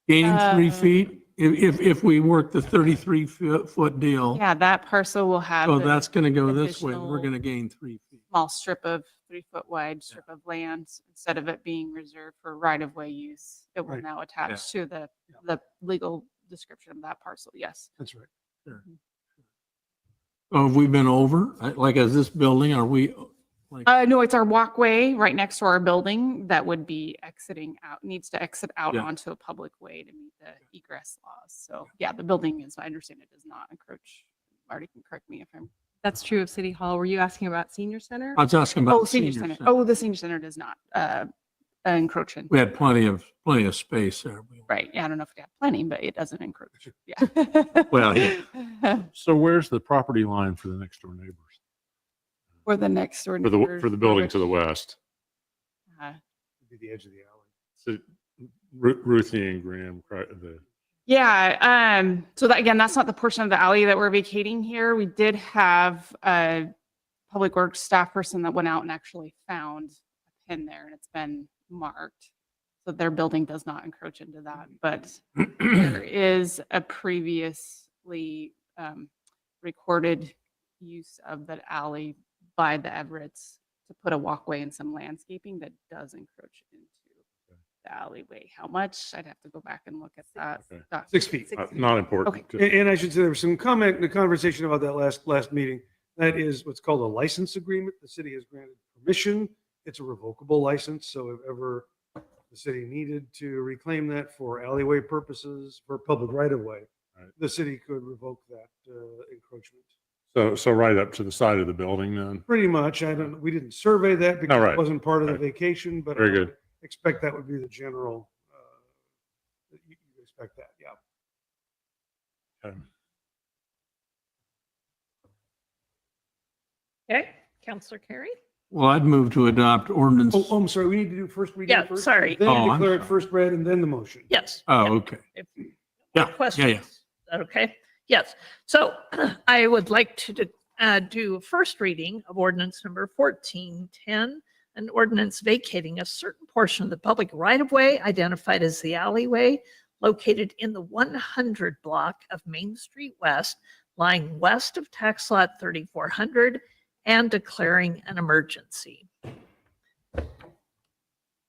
Gaining 3 feet? If we work the 33-foot deal, Yeah, that parcel will have so the that's going to go this way. We're additional going to gain 3 feet. small strip of 3-foot wide strip of land. Instead of it being reserved for right-of-way use, it will Right. now attach to the legal description of that parcel. Yes. That's right. Sure. So have we been over? Like, as this building, are we like? No, it's our walkway right next to our building that would be exiting out, needs to exit out Yeah. onto a public way to meet the egress laws. So yeah, the building is, I understand it does not encroach. Marty can correct me if I'm. That's true of City Hall. Were you asking about Senior Center? I was asking about Oh, the senior senior center. center. Oh, the senior center does not encroach in. We had plenty of space there. Right. Yeah, I don't know if it had plenty, but it doesn't encroach. Yeah. Well, yeah. So where's the property line for the next door neighbors? Or the next door. For the neighbors, building which, to the west? Be the edge of the alley. So Ruthie and Graham, Yeah. So that, again, that's not the portion of the alley that we're vacating here. We did have a public works staff person that went out and actually found a pin there, and it's been marked. So their building does not encroach into that, but there is a previously recorded use of that alley by the Everetts to put a walkway and some landscaping that does encroach into the alleyway. How much? I'd have to go back and look at that. Okay. 6 feet. not important. And I should say there was some comment in the conversation about that last meeting. That is what's called a license agreement. The city has granted permission. It's a revocable license. So if ever the city needed to reclaim that for alleyway purposes, for public right of way, Right. the city could revoke that encroachment. So right up to the side of the building then? Pretty much. We didn't survey that because right. it wasn't part of the Right. vacation, but Very I would good. expect that would be the general, you expect that, yeah. Okay. Okay, Counselor Carey? Well, I'd move to adopt ordinance. Oh, I'm sorry. We need to do first reading Yeah, first. sorry. Then Oh, I'm declare it sorry. first read and then the motion. Yes. Oh, yeah. okay. If- Yeah, Questions? yeah. Is that okay? Yes. So I would like to do a first reading of ordinance number 1410, an ordinance vacating a certain portion of the public right-of-way identified as the alleyway located in the 100 block of Main Street West, lying west of tax lot 3400, and declaring an emergency.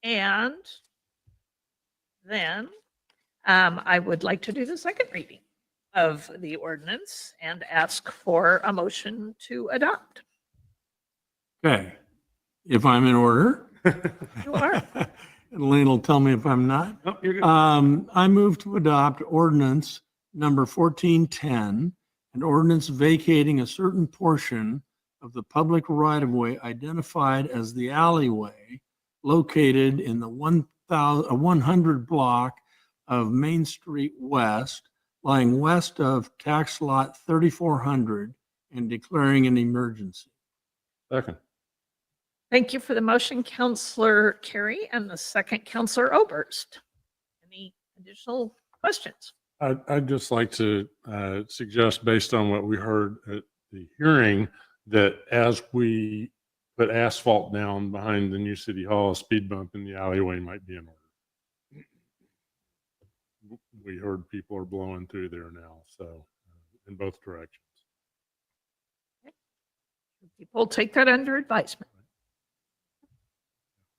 And then I would like to do the second reading of the ordinance and ask for a motion to adopt. Okay. If I'm in order. You are. And Lane will tell me if I'm not. Nope, you're good. I move to adopt ordinance number 1410, an ordinance vacating a certain portion of the public right-of-way identified as the alleyway located in the 100 block of Main Street West, lying west of tax lot 3400, and declaring an emergency. Second. Thank you for the motion, Counselor Carey, and the second, Counselor Oberst. Any additional questions? I'd just like to suggest, based on what we heard at the hearing, that as we put asphalt down behind the new city hall, a speed bump in the alleyway might be in order. We heard people are blowing through there now, so in both directions. People take that under advisement.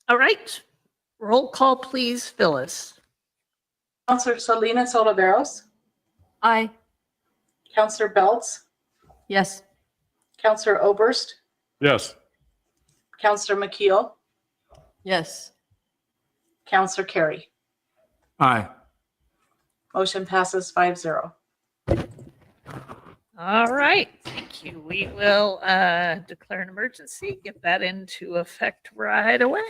All right, roll call, please, Phyllis. Counselor Salinas Oliveros, Aye. Counselor Belts, Yes. Counselor Oberst, Yes. Counselor McKeel, Yes. Counselor Carey. Aye. Motion passes 5-0. All right, thank you. We will declare an emergency, get that into effect right away.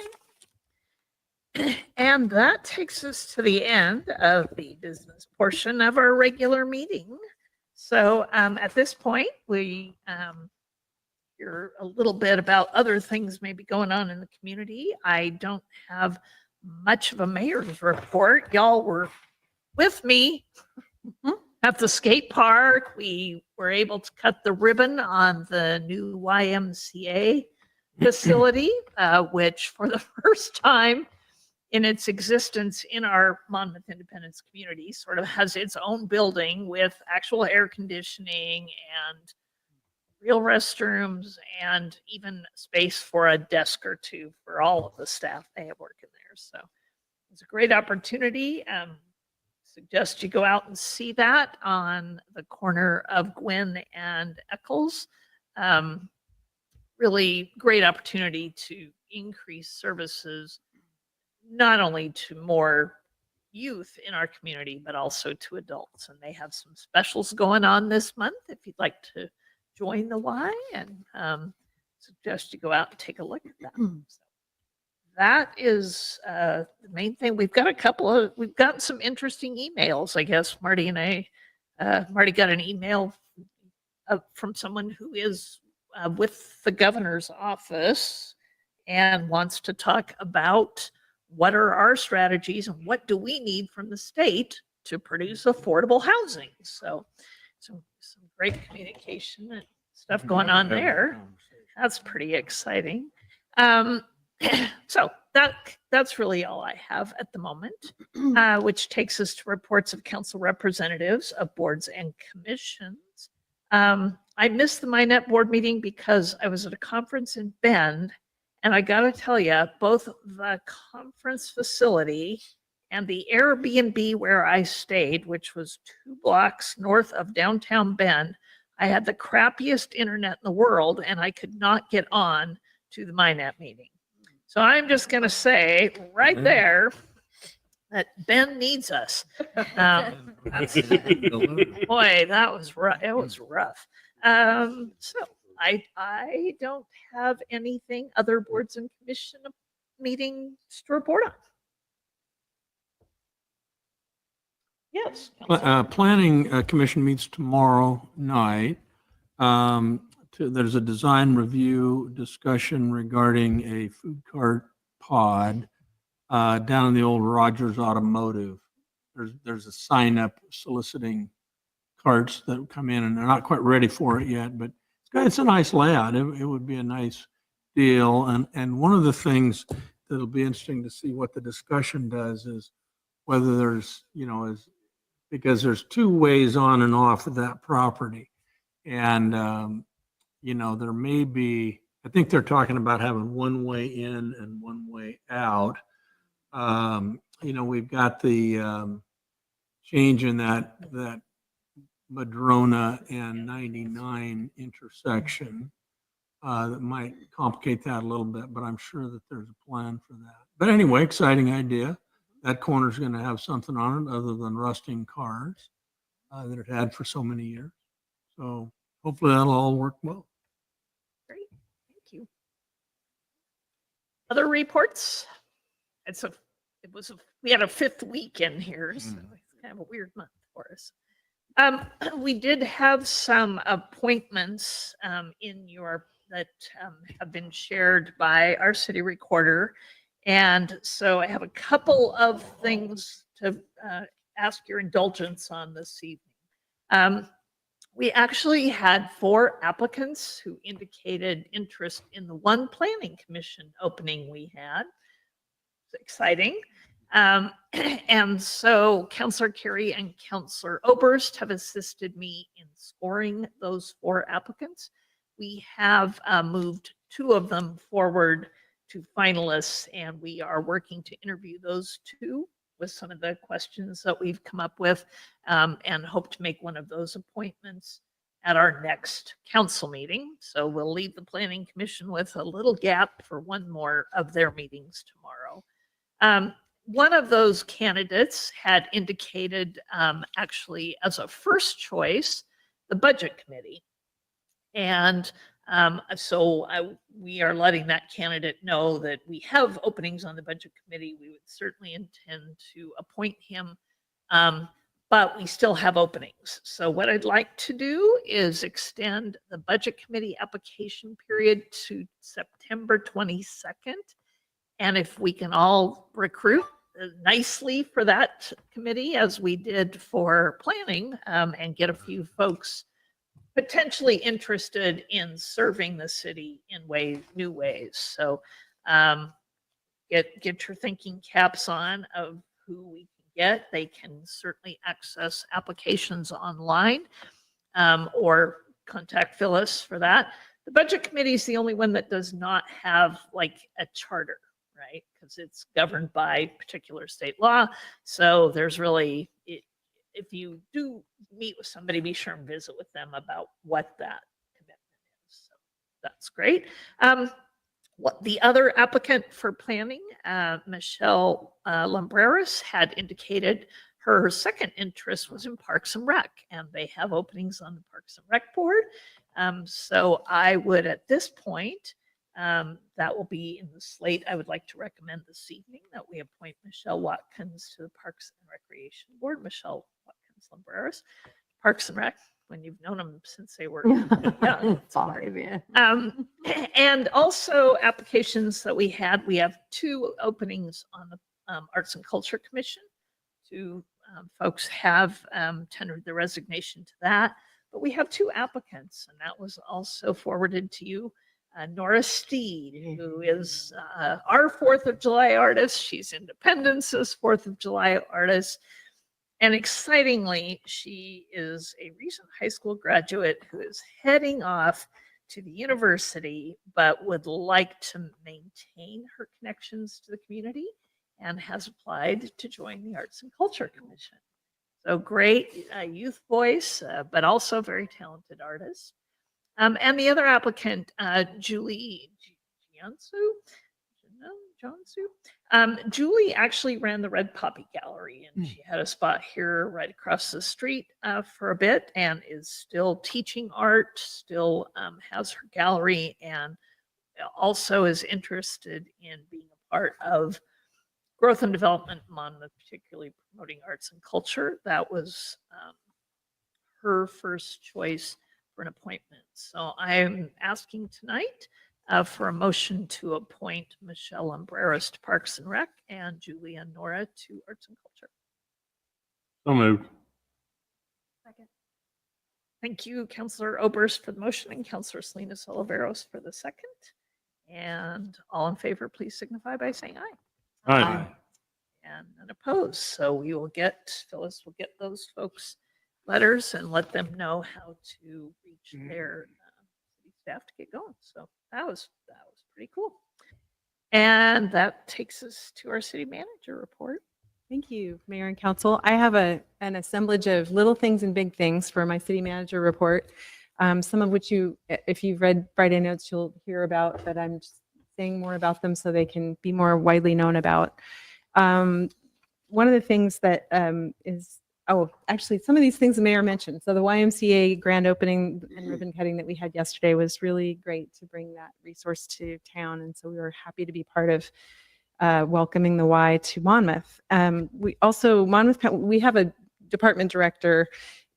And that takes us to the end of the business portion of our regular meeting. So at this point, we hear a little bit about other things maybe going on in the community. I don't have much of a mayor's report. Y'all were with me at the skate park. We were able to cut the ribbon on the new YMCA facility, which for the first time in its existence in our Monmouth Independence community sort of has its own building with actual air conditioning and real restrooms and even space for a desk or two for all of the staff they have working there. So it's a great opportunity. Suggest you go out and see that on the corner of Gwynn and Eccles. Really great opportunity to increase services, not only to more youth in our community, but also to adults. And they have some specials going on this month if you'd like to join the Y, and suggest you go out and take a look at that. So that is the main thing. We've gotten some interesting emails, I guess. Marty and I, Marty got an email from someone who is with the governor's office and wants to talk about what are our strategies and what do we need from the state to produce affordable housing. So some great communication and stuff going on there. That's pretty exciting. So that's really all I have at the moment, which takes us to reports of council representatives of boards and commissions. I missed the MyNet board meeting because I was at a conference in Bend, and I got to tell you, both the conference facility and the Airbnb where I stayed, which was 2 blocks north of downtown Bend, I had the crappiest internet in the world, and I could not get on to the MyNet meeting. So I'm just going to say right there that Ben needs us. Boy, that was rough. It was rough. So I don't have anything other boards and commission meetings to report on. Yes. Planning Commission meets tomorrow night. There's a design review discussion regarding a food cart pod down in the old Rogers Automotive. There's a sign up soliciting carts that come in, and they're not quite ready for it yet, but it's a nice layout. It would be a nice deal. And one of the things that'll be interesting to see what the discussion does is whether there's, because there's 2 ways on and off of that property. And, there may be, I think they're talking about having 1 way in and 1 way out. We've got the change in that Madrona and 99 intersection that might complicate that a little bit, but I'm sure that there's a plan for that. But anyway, exciting idea. That corner's going to have something on it other than rusting cars that it had for so many years. So hopefully that'll all work well. Great, thank you. Other reports? We had a 5th weekend here, so it's kind of a weird month for us. We did have some appointments that have been shared by our city recorder. And so I have a couple of things to ask your indulgence on this evening. We actually had 4 applicants who indicated interest in the one planning commission opening we had. It's exciting. And so Councillor Carey and Councillor Oberst have assisted me in scoring those 4 applicants. We have moved 2 of them forward to finalists, and we are working to interview those 2 with some of the questions that we've come up with, and hope to make one of those appointments at our next council meeting. So we'll leave the planning commission with a little gap for one more of their meetings tomorrow. One of those candidates had indicated actually as a first choice, the budget committee. And we are letting that candidate know that we have openings on the budget committee. We would certainly intend to appoint him, but we still have openings. So what I'd like to do is extend the budget committee application period to September 22nd. And if we can all recruit nicely for that committee, as we did for planning, and get a few folks potentially interested in serving the city in new ways. So get your thinking caps on of who we can get. They can certainly access applications online, or contact Phyllis for that. The budget committee is the only one that does not have like a charter, right? Because it's governed by particular state law. So there's really, if you do meet with somebody, be sure and visit with them about what that commitment is. So that's great. What the other applicant for planning, Michelle Lumbreras, had indicated her second interest was in Parks and Rec, and they have openings on the Parks and Rec board. So I would, at this point, that will be in the slate. I would like to recommend this evening that we appoint Michelle Watkins to the Parks and Recreation Board. Michelle Watkins Lumbreras, Parks and Rec, when you've known them since they were young. 5, yeah. And also applications that we had. We have 2 openings on the Arts and Culture Commission. 2 folks have tendered their resignation to that, but we have 2 applicants, and that was also forwarded to you. Nora Steed, who is our 4th of July artist. She's Independence's 4th of July artist. And excitingly, she is a recent high school graduate who is heading off to the university, but would like to maintain her connections to the community and has applied to join the Arts and Culture Commission. So great youth voice, but also very talented artist. And the other applicant, Julie Jiansu. Julie actually ran the Red Poppy Gallery, and she had a spot here right across the street for a bit, and is still teaching art, still has her gallery, and also is interested in being a part of growth and development in Monmouth, particularly promoting arts and culture. That was her first choice for an appointment. So I'm asking tonight for a motion to appoint Michelle Lumbreras to Parks and Rec and Julie and Nora to Arts and Culture. So moved. Second. Thank you, Councillor Oberst, for the motion, and Councillor Salinas Oliveros for the second. And all in favor, please signify by saying aye. Aye. And none opposed. So we will Phyllis will get those folks letters and let them know how to reach their city staff to get going. So that was pretty cool. And that takes us to our city manager report. Thank you, Mayor and Council. I have an assemblage of little things and big things for my city manager report. Some of which if you've read Friday notes, you'll hear about, but I'm just saying more about them so they can be more widely known about. One of the things that actually, some of these things the mayor mentioned. So the YMCA grand opening and ribbon cutting that we had yesterday was really great to bring that resource to town. And so we were happy to be part of welcoming the Y to Monmouth. We have a department director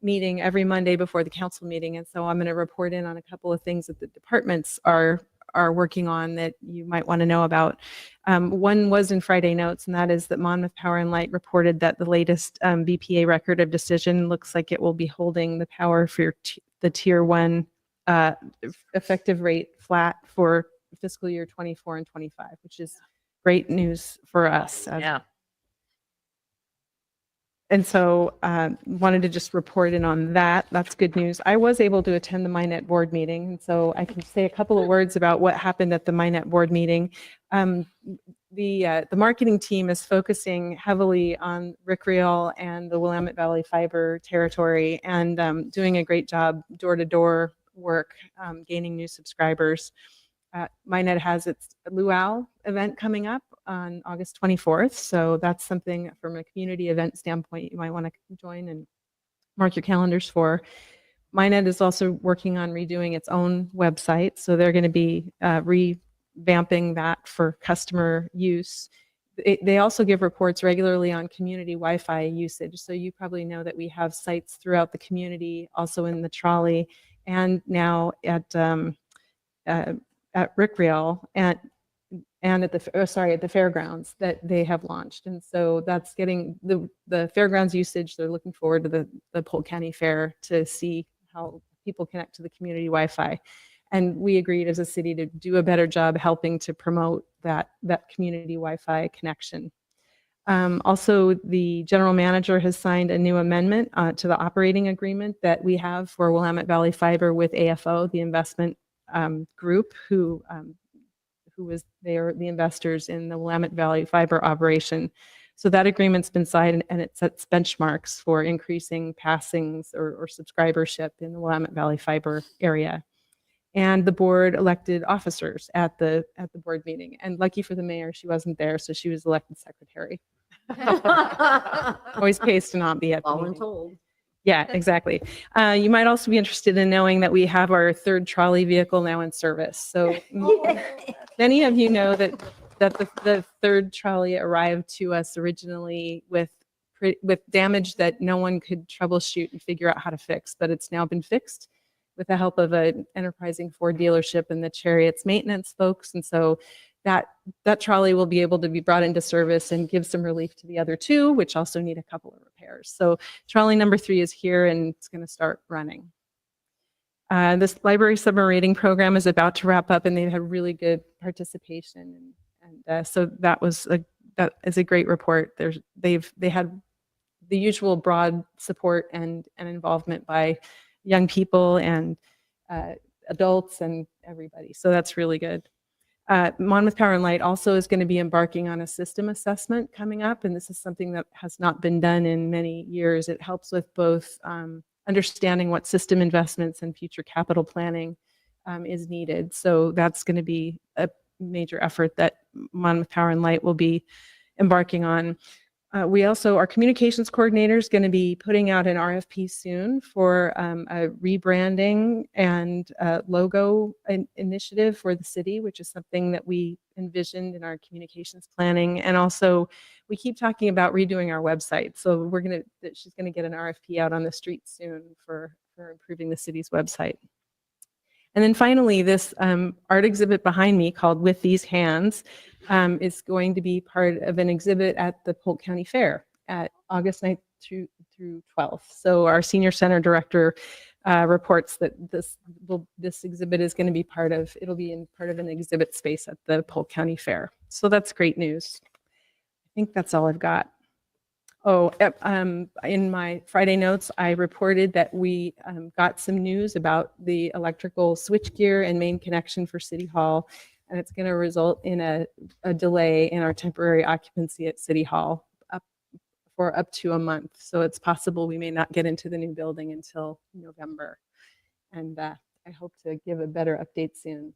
meeting every Monday before the council meeting. And so I'm going to report in on a couple of things that the departments are working on that you might want to know about. One was in Friday notes, and that is that Monmouth Power and Light reported that the latest BPA record of decision looks like it will be holding the power for the tier 1 effective rate flat for fiscal year 24 and 25, which is great news for us. Yeah. And so wanted to just report in on that. That's good news. I was able to attend the MyNet board meeting. And so I can say a couple of words about what happened at the MyNet board meeting. the marketing team is focusing heavily on Recreal and the Willamette Valley Fiber territory, and doing a great job door-to-door work, gaining new subscribers. MyNet has its Luau event coming up on August 24th, so that's something from a community event standpoint you might want to join and mark your calendars for. MyNet is also working on redoing its own website, so they're going to be revamping that for customer use. They also give reports regularly on community Wi-Fi usage, so you probably know that we have sites throughout the community, also in the trolley, and now at Recreal and at the fairgrounds that they have launched. And so that's getting the fairgrounds usage. They're looking forward to the Polk County Fair to see how people connect to the community Wi-Fi. And we agreed as a city to do a better job helping to promote that community Wi-Fi connection. Also, the general manager has signed a new amendment to the operating agreement that we have for Willamette Valley Fiber with AFO, the investment group they are the investors in the Willamette Valley Fiber operation. So that agreement's been signed, and it sets benchmarks for increasing passings or subscribership in the Willamette Valley Fiber area. And the board elected officers at the board meeting. And lucky for the mayor, she wasn't there, so she was elected secretary. Always pays to not be at the meeting. Voluntold. Yeah, exactly. You might also be interested in knowing that we have our third trolley vehicle now in service. So many of you know that the third trolley arrived to us originally with damage that no one could troubleshoot and figure out how to fix, but it's now been fixed with the help of an enterprising Ford dealership and the Chariot's maintenance folks. And so that trolley will be able to be brought into service and give some relief to the other two, which also need a couple of repairs. So trolley number 3 is here and it's going to start running. This library summer reading program is about to wrap up, and they've had really good participation. And so that is a great report. They had the usual broad support and involvement by young people and adults and everybody. So that's really good. Monmouth Power and Light also is going to be embarking on a system assessment coming up, and this is something that has not been done in many years. It helps with both understanding what system investments and future capital planning is needed. So that's going to be a major effort that Monmouth Power and Light will be embarking on. Our communications coordinator is going to be putting out an RFP soon for a rebranding and logo initiative for the city, which is something that we envisioned in our communications planning. And also, we keep talking about redoing our website. So she's going to get an RFP out on the street soon for improving the city's website. And then finally, this art exhibit behind me called With These Hands is going to be part of an exhibit at the Polk County Fair at August 9th through 12th. So our senior center director reports that this exhibit is going to be part of an exhibit space at the Polk County Fair. So that's great news. I think that's all I've got. Oh, in my Friday notes, I reported that we got some news about the electrical switchgear and main connection for City Hall, and it's going to result in a delay in our temporary occupancy at City Hall for up to a month. So it's possible we may not get into the new building until November, and I hope to give a better update soon.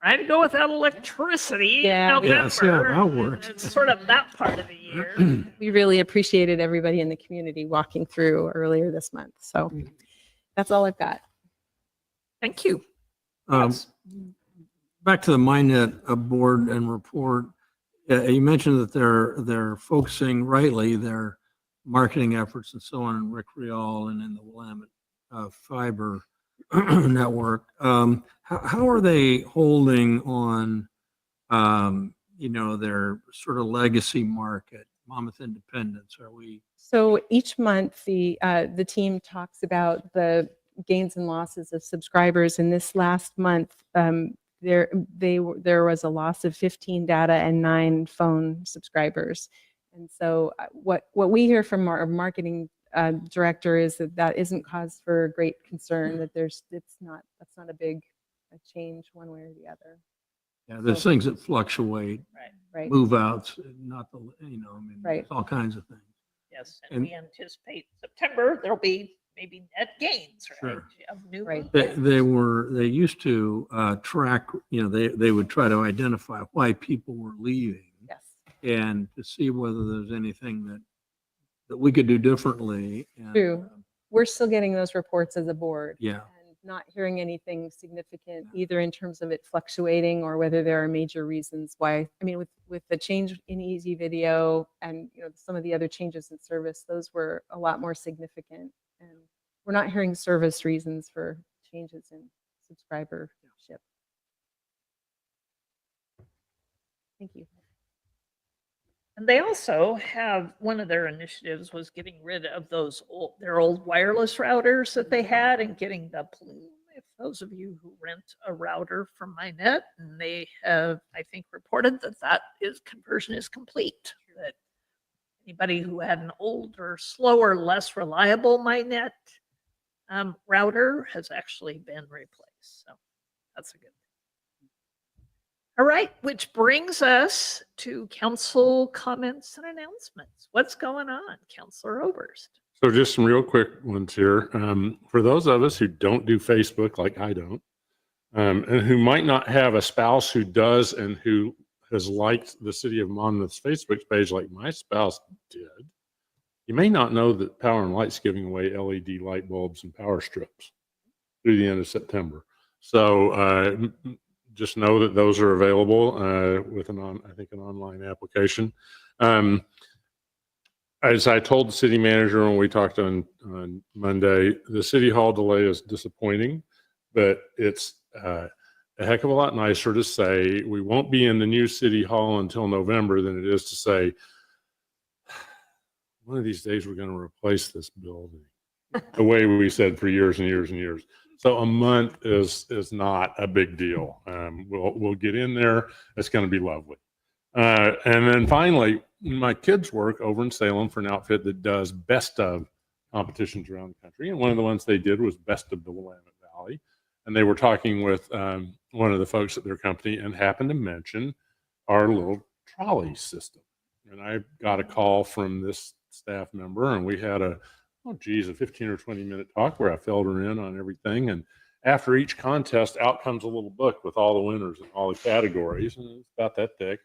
Try to go without electricity in Yeah. November. Yes, yeah, that works. It's sort of that part of the year. We really appreciated everybody in the community walking through earlier this month. So that's all I've got. Thank you. Back to the MyNet board and report. You mentioned that they're focusing rightly their marketing efforts and so on in Recreal and in the Willamette Fiber network. How are they holding on, their sort of legacy market, Monmouth Independence? So each month the team talks about the gains and losses of subscribers. And this last month, there was a loss of 15 data and 9 phone subscribers. And so what we hear from our marketing director is that isn't cause for great concern, that that's not a big change one way or the other. Yeah, there's things that fluctuate, Right. move outs, not the, I mean, Right. all kinds of things. Yes, and And- we anticipate September, there'll be maybe net gains, right? Sure. Of new. They used to track, they would try to identify why people were leaving Yes. and to see whether there's anything that we could do differently. And, True. We're still getting those reports as a board. Yeah. And not hearing anything significant either in terms of it fluctuating or whether there are major reasons why. I mean, with the change in Easy Video and some of the other changes in service, those were a lot more significant. And we're not hearing service reasons for changes in subscribership. Thank you. And they also have, one of their initiatives was getting rid of their old wireless routers that they had and getting the Plume. If those of you who rent a router from MyNet, and they have, I think, reported that conversion is complete. That anybody who had an older, slower, less reliable MyNet router has actually been replaced. So that's a good thing. All right, which brings us to council comments and announcements. What's going on, Councilor Oberst? So just some real quick ones here. For those of us who don't do Facebook like I don't, and who might not have a spouse who does and who has liked the City of Monmouth's Facebook page like my spouse did, you may not know that Power and Light's giving away LED light bulbs and power strips through the end of September. So just know that those are available with an online application. As I told the city manager when we talked on Monday, the city hall delay is disappointing, but it's a heck of a lot nicer to say we won't be in the new city hall until November than it is to say one of these days we're going to replace this building the way we said for years and years and years. So a month is not a big deal. We'll get in there. It's going to be lovely. And then finally, my kids work over in Salem for an outfit that does best of competitions around the country. And one of the ones they did was best of the Willamette Valley. And they were talking with one of the folks at their company and happened to mention our little trolley system. And I got a call from this staff member and we had a 15 or 20 minute talk where I filled her in on everything. And after each contest, out comes a little book with all the winners and all the categories. And it's about that thick.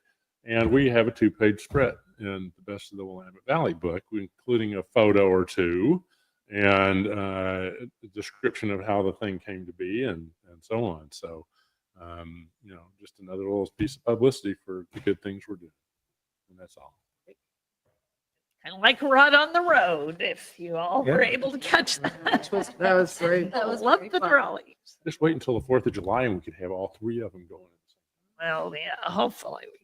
And we have a 2-page spread in the Best of the Willamette Valley book, including a photo or two and a description of how the thing came to be and so on. So, just another little piece of publicity for the good things we're doing. And that's all. Kind of like a rod on the road, if you all were able to catch that. That was great. That was love the trolleys. Just wait until the 4th of July and we could have all 3 of them going. Well, yeah, hopefully we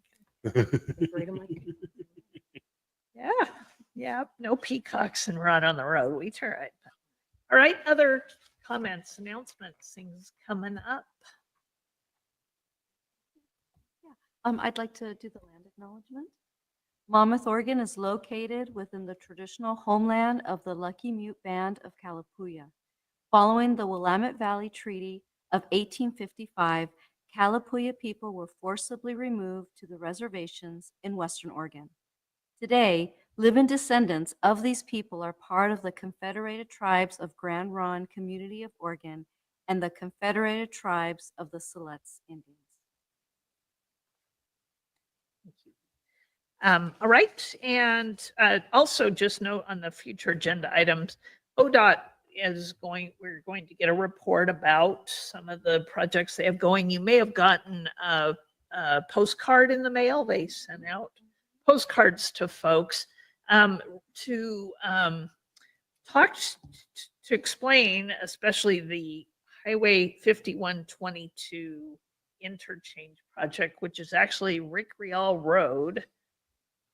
Yeah. No peacocks and rod on the road. We tried. All right. Other comments, announcements, things coming up. I'd like to do the land acknowledgement. Monmouth, Oregon is located within the traditional homeland of the Lucky Mute Band of Kalapuya. Following the Willamette Valley Treaty of 1855, Kalapuya people were forcibly removed to the reservations in Western Oregon. Today, living descendants of these people are part of the Confederated Tribes of Grand Ronde Community of Oregon and the Confederated Tribes of the Siletz Indians. All right. And also just note on the future agenda items, ODOT we're going to get a report about some of the projects they have going. You may have gotten a postcard in the mail. They sent out postcards to folks to talk, to explain, especially the Highway 5122 interchange project, which is actually Rick Rial Road,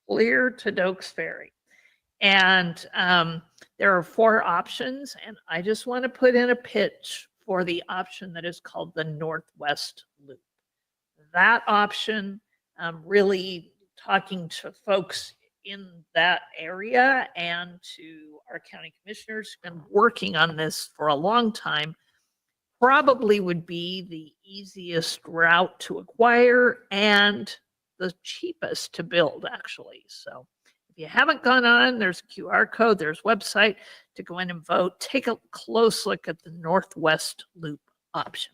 clear to Dokes Ferry. And there are 4 options, and I just want to put in a pitch for the option that is called the Northwest Loop. That option, really talking to folks in that area and to our county commissioners who've been working on this for a long time, probably would be the easiest route to acquire and the cheapest to build, actually. So if you haven't gone on, there's a QR code, there's website to go in and vote. Take a close look at the Northwest Loop option.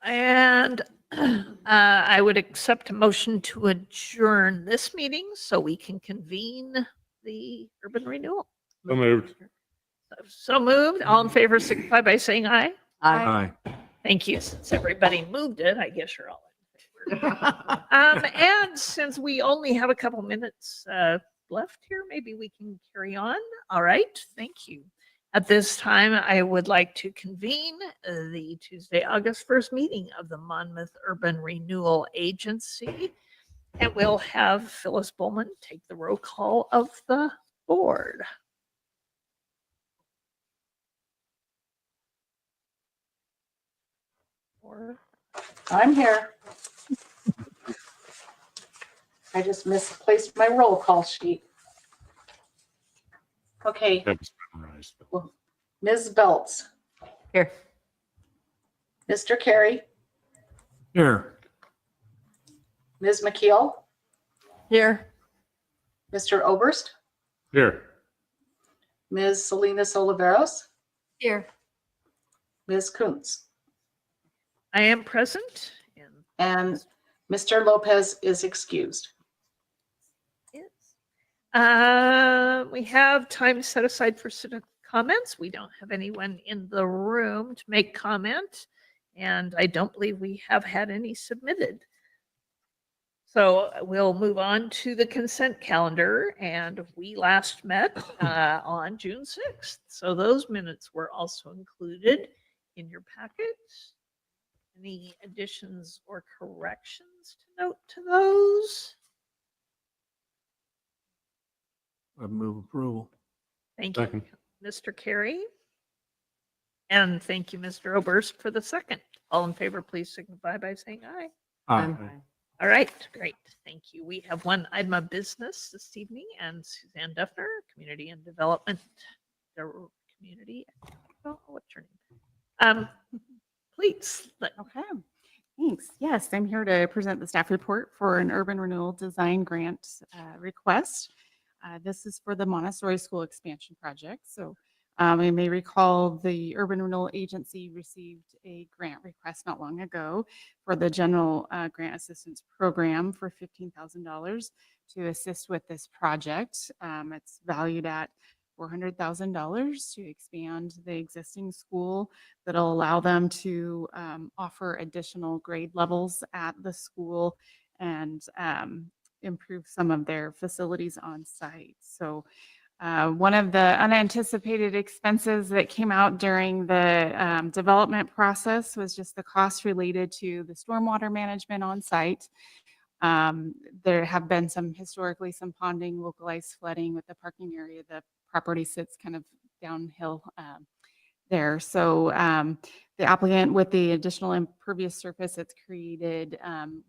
And I would accept a motion to adjourn this meeting so we can convene the urban renewal. So moved. So moved. All in favor, signify by saying aye. Aye. Thank you. Since everybody moved it, I guess you're all in favor. And since we only have a couple minutes left here, maybe we can carry on. All right. Thank you. At this time, I would like to convene the Tuesday, August 1st meeting of the Monmouth Urban Renewal Agency. And we'll have Phyllis Bowman take the roll call of the board. I'm here. I just misplaced my roll call sheet. Okay, That was memorized. Ms. Belts, Here. Mr. Carey, Here. Ms. McKeel, Here. Mr. Oberst, Here. Ms. Salinas Oliveros, Here. Ms. Kuntz, I am present. and Mr. Lopez is excused. We have time set aside for citizen comments. We don't have anyone in the room to make comment, and I don't believe we have had any submitted. So we'll move on to the consent calendar, and we last met on June 6th. So those minutes were also included in your packet. Any additions or corrections to note to those? I move approval. Thank Second. you, Mr. Carey. And thank you, Mr. Oberst, for the second. All in favor, please signify by saying aye. Aye. All right, great. Thank you. We have one item of business this evening, and Suzanne Duffner, Community and Development, Community, oh, what's your name? Please. Okay, thanks. Yes, I'm here to present the staff report for an urban renewal design grant request. This is for the Montessori School expansion project. So you may recall the Urban Renewal Agency received a grant request not long ago for the General Grant Assistance Program for $15,000 to assist with this project. It's valued at $400,000 to expand the existing school that'll allow them to offer additional grade levels at the school and improve some of their facilities on site. So one of the unanticipated expenses that came out during the development process was just the cost related to the stormwater management on site. There have been historically some ponding, localized flooding with the parking area. The property sits kind of downhill there. So the applicant, with the additional impervious surface that's created,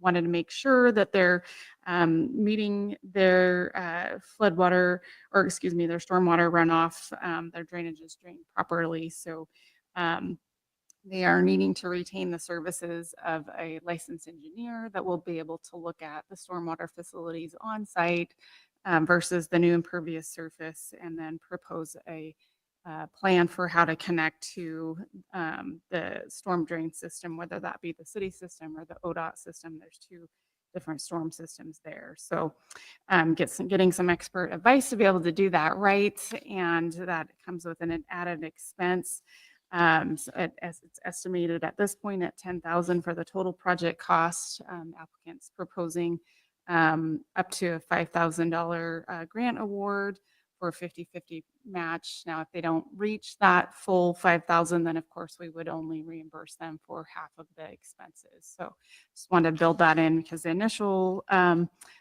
wanted to make sure that they're meeting their floodwater, or excuse me, their stormwater runoff, their drainage is drained properly. So they are needing to retain the services of a licensed engineer that will be able to look at the stormwater facilities on site versus the new impervious surface, and then propose a plan for how to connect to the storm drain system, whether that be the city system or the ODOT system. There's two different storm systems there. So getting some expert advice to be able to do that right. And that comes with an added expense. So as it's estimated at this point at $10,000 for the total project cost. Applicants proposing up to a $5,000 grant award for a 50-50 match. Now, if they don't reach that full $5,000, then of course we would only reimburse them for half of the expenses. So just wanted to build that in because the initial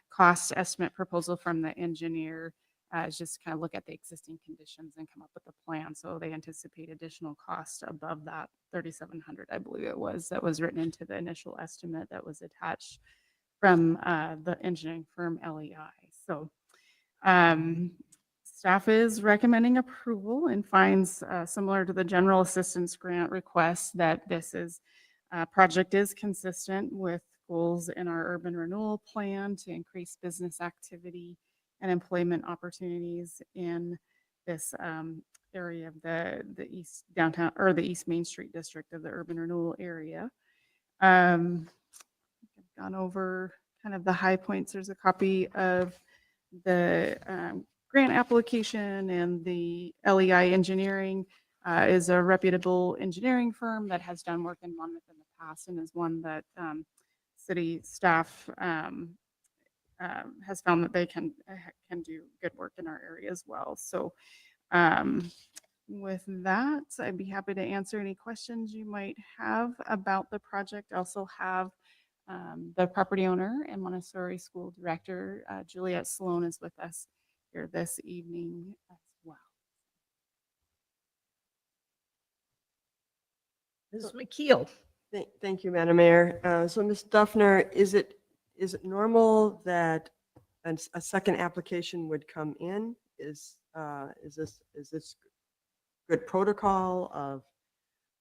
cost estimate proposal from the engineer is just kind of look at the existing conditions and come up with a plan. So they anticipate additional cost above that 3,700, I believe it was, that was written into the initial estimate that was attached from the engineering firm LEI. So Staff is recommending approval and finds, similar to the general assistance grant request, that this is, project is consistent with goals in our urban renewal plan to increase business activity and employment opportunities in this area of the East Downtown, or the East Main Street district of the urban renewal area. I've gone over kind of the high points. There's a copy of the grant application, and the LEI Engineering is a reputable engineering firm that has done work in Monmouth in the past, and is one that city staff has found that they can do good work in our area as well. So with that, I'd be happy to answer any questions you might have about the project. I also have the property owner and Montessori school director, Juliet Sloan, is with us here this evening as well. Ms. McKeel. Thank you, Madam Mayor. So Ms. Duffner, is it normal that a second application would come in? Is this good protocol of,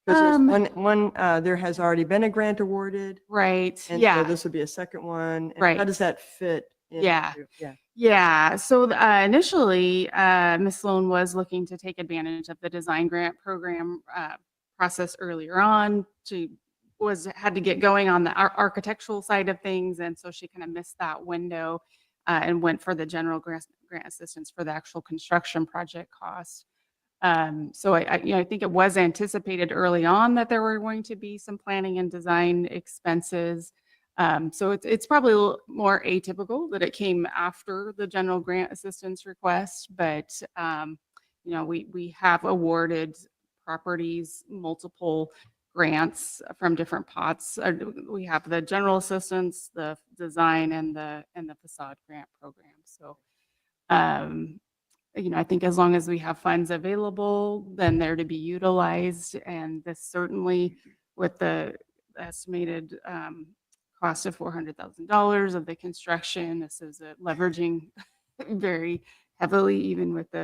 because one there has already been a grant awarded, Right. and Yeah. so this would be a second one. And Right. how does that fit? Yeah. Yeah. Yeah. So initially, Ms. Sloan was looking to take advantage of the design grant program process earlier on. She had to get going on the architectural side of things, and so she kind of missed that window and went for the general grant assistance for the actual construction project cost. So I think it was anticipated early on that there were going to be some planning and design expenses. So it's probably a little more atypical that it came after the general grant assistance request, but we have awarded properties multiple grants from different pots. We have the general assistance, the design, and the facade grant program. So I think as long as we have funds available, then they're to be utilized. And this certainly, with the estimated cost of $400,000 of the construction, this is leveraging very heavily, even with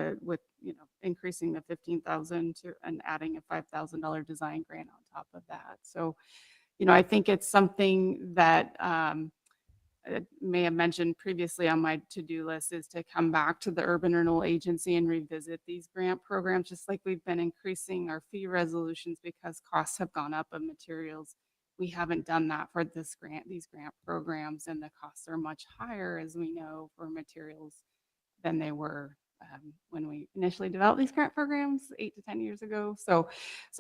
increasing the 15,000 to and adding a $5,000 design grant on top of that. So, I think it's something that I may have mentioned previously on my to-do list, is to come back to the Urban Renewal Agency and revisit these grant programs, just like we've been increasing our fee resolutions because costs have gone up of materials. We haven't done that for these grant programs, and the costs are much higher, as we know, for materials than they were when we initially developed these grant programs 8 to 10 years ago. So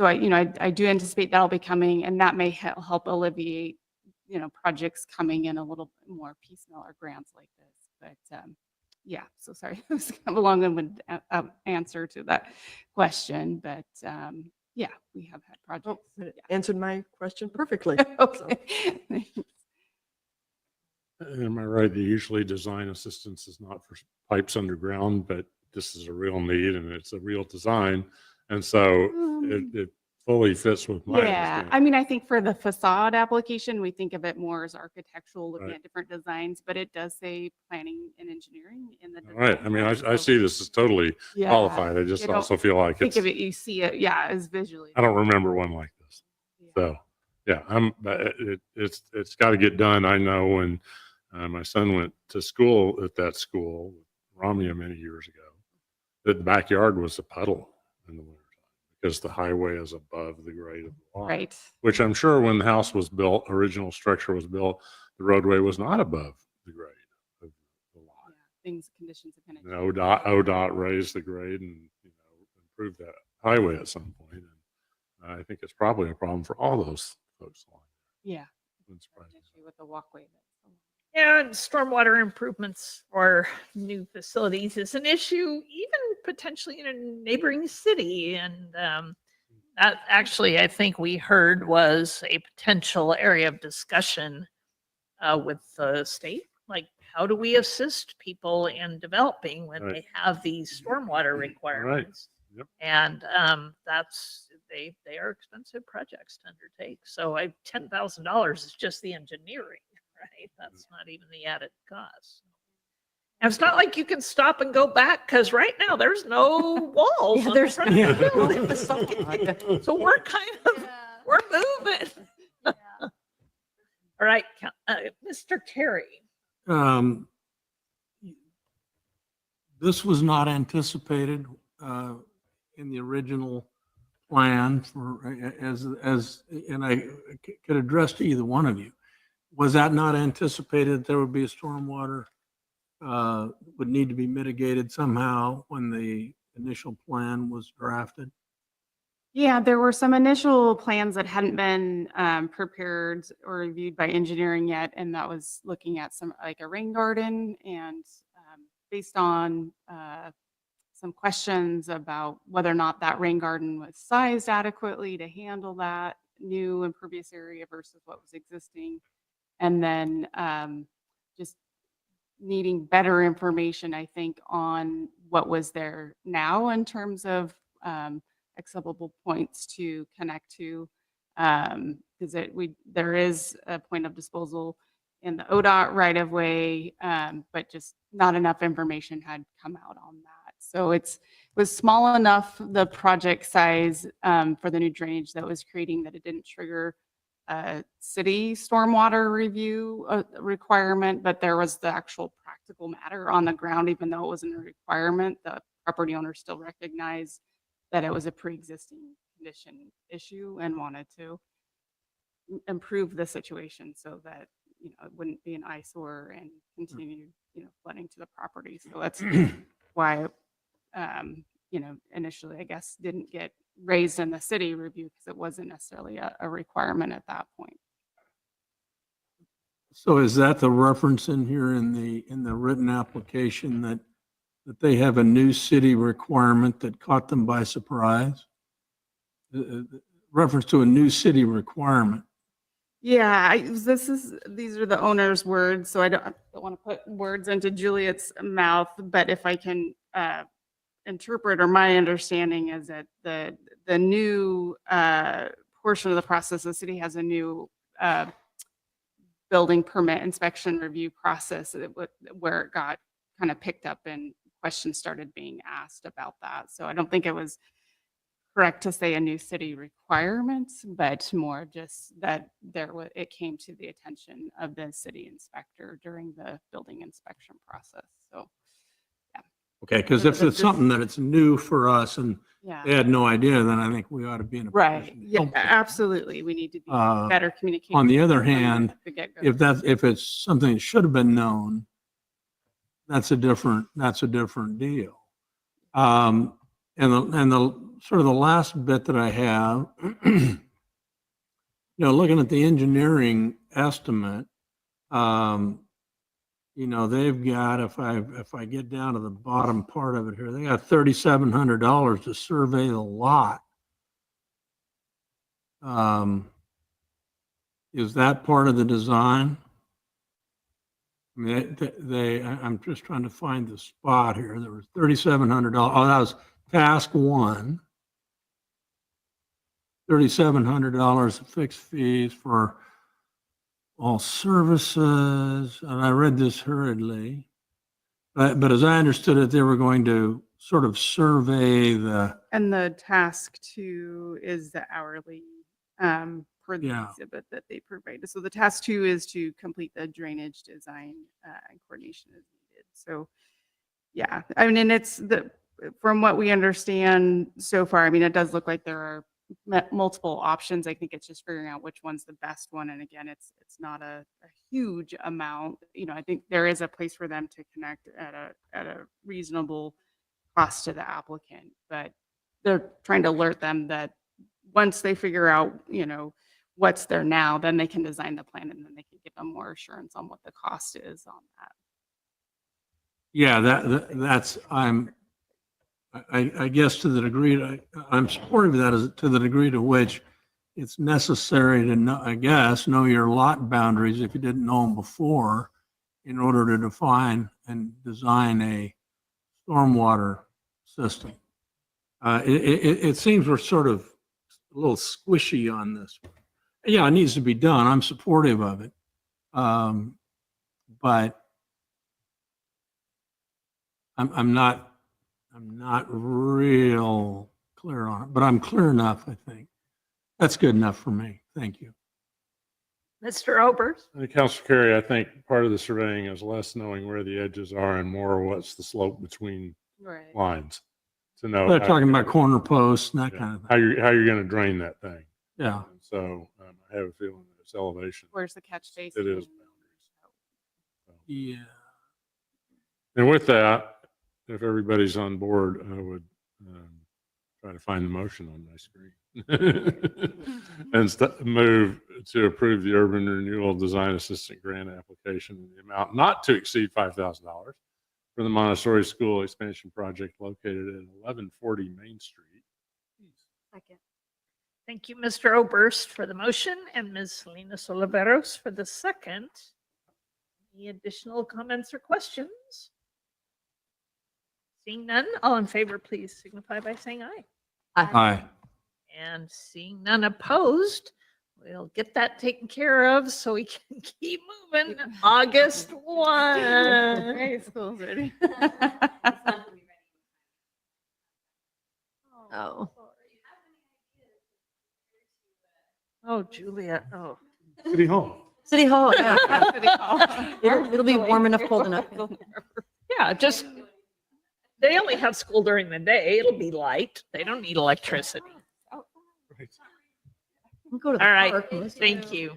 I do anticipate that'll be coming, and that may help alleviate projects coming in a little bit more piecemeal, or grants like this. But yeah, so sorry, it was kind of a long-winded answer to that question. But yeah, we have had projects. But it answered my question perfectly. Okay. Thanks. Am I right? The usually design assistance is not for pipes underground, but this is a real need and it's a real design. And so it fully fits with my Yeah, understanding. I mean, I think for the facade application, we think of it more as architectural, looking Right. at different designs, but it does say planning and engineering in the All right. design I mean, I guide, so see this as totally yeah, qualified. I just you don't also feel like think it's, of it, you see it, yeah, as visually. I don't remember one like this. Yeah. So yeah, it's got to get done. I know when my son went to school at that school, Ramia, many years ago, that the backyard was a puddle in the wintertime because the highway is above the grade of the lot. Right. Which I'm sure when the house was built, original structure was built, the roadway was not above the grade of the lot. Yeah, conditions have kind of. And ODOT raised the grade and improved that highway at some point. And I think it's probably a problem for all those folks along Yeah. there. Wouldn't surprise me. Especially with the walkway. And stormwater improvements for new facilities is an issue, even potentially in a neighboring city. And that actually, I think we heard was a potential area of discussion with the state. Like, how do we assist people in developing when Right. they have these stormwater requirements? Yep. And they are expensive projects to undertake. So $10,000 is just the engineering, right? That's not even the added cost. And it's not like you can stop and go back because right now there's no walls. Yeah, on there's the front of the no building. facade. So we're kind of, we're moving. All right, Mr. Terry. This was not anticipated in the original plan and I could address to either one of you. Was that not anticipated that there would be a stormwater would need to be mitigated somehow when the initial plan was drafted? Yeah, there were some initial plans that hadn't been prepared or reviewed by engineering yet, and that was looking at some like a rain garden, and based on some questions about whether or not that rain garden was sized adequately to handle that new impervious area versus what was existing, and then just needing better information, I think, on what was there now in terms of acceptable points to connect to, because there is a point of disposal in the ODOT right of way, but just not enough information had come out on that. So it was small enough, the project size for the new drainage that was creating, that it didn't trigger a city stormwater review requirement, but there was the actual practical matter on the ground. Even though it wasn't a requirement, the property owner still recognized that it was a pre-existing condition issue and wanted to improve the situation so that, you know, it wouldn't be an eyesore and continue, you know, flooding to the property. So that's why, you know, initially, I guess, didn't get raised in the city review because it wasn't necessarily a requirement at that point. So is that the reference in here in the written application that they have a new city requirement that caught them by surprise? Reference to a new city requirement. Yeah, these are the owner's words, so I don't want to put words into Juliet's mouth, but if I can interpret, or my understanding is that the new portion of the process, the city has a new building permit inspection review process where it got kind of picked up and questions started being asked about that. So I don't think it was correct to say a new city requirement, but more just that it came to the attention of the city inspector during the building inspection process. So, yeah. Okay, because if it's something that it's new for us and Yeah. they had no idea, then I think we ought to be in a Right. position to Yeah, help them. absolutely. We need to be better communicating. On the other with them hand, to get if it's something that should have been known, that's a different deal. And the sort of the last bit that I have, you know, looking at the engineering estimate, you know, they've got, if I get down to the bottom part of it here, they got $3,700 to survey the lot. Is that part of the design? I mean, I'm just trying to find the spot here. There was $3,700. Oh, that was task one. $3,700 of fixed fees for all services. And I read this hurriedly. But as I understood it, they were going to sort of survey the. And the task 2 is the hourly per the Yeah. exhibit that they provided. So the task 2 is to complete the drainage design and coordination as needed. So, yeah, I mean, and from what we understand so far, I mean, it does look like there are multiple options. I think it's just figuring out which one's the best one. And again, it's not a huge amount. You know, I think there is a place for them to connect at a reasonable cost to the applicant, but they're trying to alert them that once they figure out, you know, what's there now, then they can design the plan and then they can give them more assurance on what the cost is on that. Yeah, that's, I guess to the degree, I'm supportive of that is to the degree to which it's necessary to know, I guess, know your lot boundaries if you didn't know them before in order to define and design a stormwater system. It seems we're sort of a little squishy on this one. Yeah, it needs to be done. I'm supportive of it. But I'm not real clear on it, but I'm clear enough, I think. That's good enough for me. Thank you. Mr. Oberst? Councilor Carey, I think part of the surveying is less knowing where the edges are and more what's the slope between Right. lines to know. They're how talking you're about gonna- corner posts and that yeah, kind of how thing. you're going to drain that thing. Yeah. And so I have a feeling that it's elevation. Where's the catch It basin? is boundaries. Yeah. And with that, if everybody's on board, I would try to find the motion on my screen and move to approve the Urban Renewal Design Assistant Grant application in the amount not to exceed $5,000 for the Montessori School expansion project located at 1140 Main Street. Second. Thank you, Mr. Oberst, for the motion, and Ms. Salinas Oliveros for the second. Any additional comments or questions? Seeing none, all in favor, please signify by saying aye. Aye. And seeing none opposed, we'll get that taken care of so we can keep moving. August 1. Hey, school's ready. Oh. Oh, Julia. Oh. City Hall. City Hall, yeah. City Hall. It'll be warm enough, cold enough. Yeah, just, they only have school during the day. It'll be light. They don't need electricity. We'll go to the All right, park. thank you.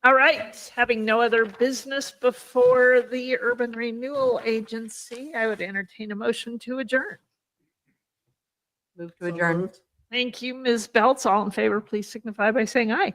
All right, having no other business before the Urban Renewal Agency, I would entertain a motion to adjourn. Move to adjourn. Thank you, Ms. Belts. All in favor, please signify by saying aye.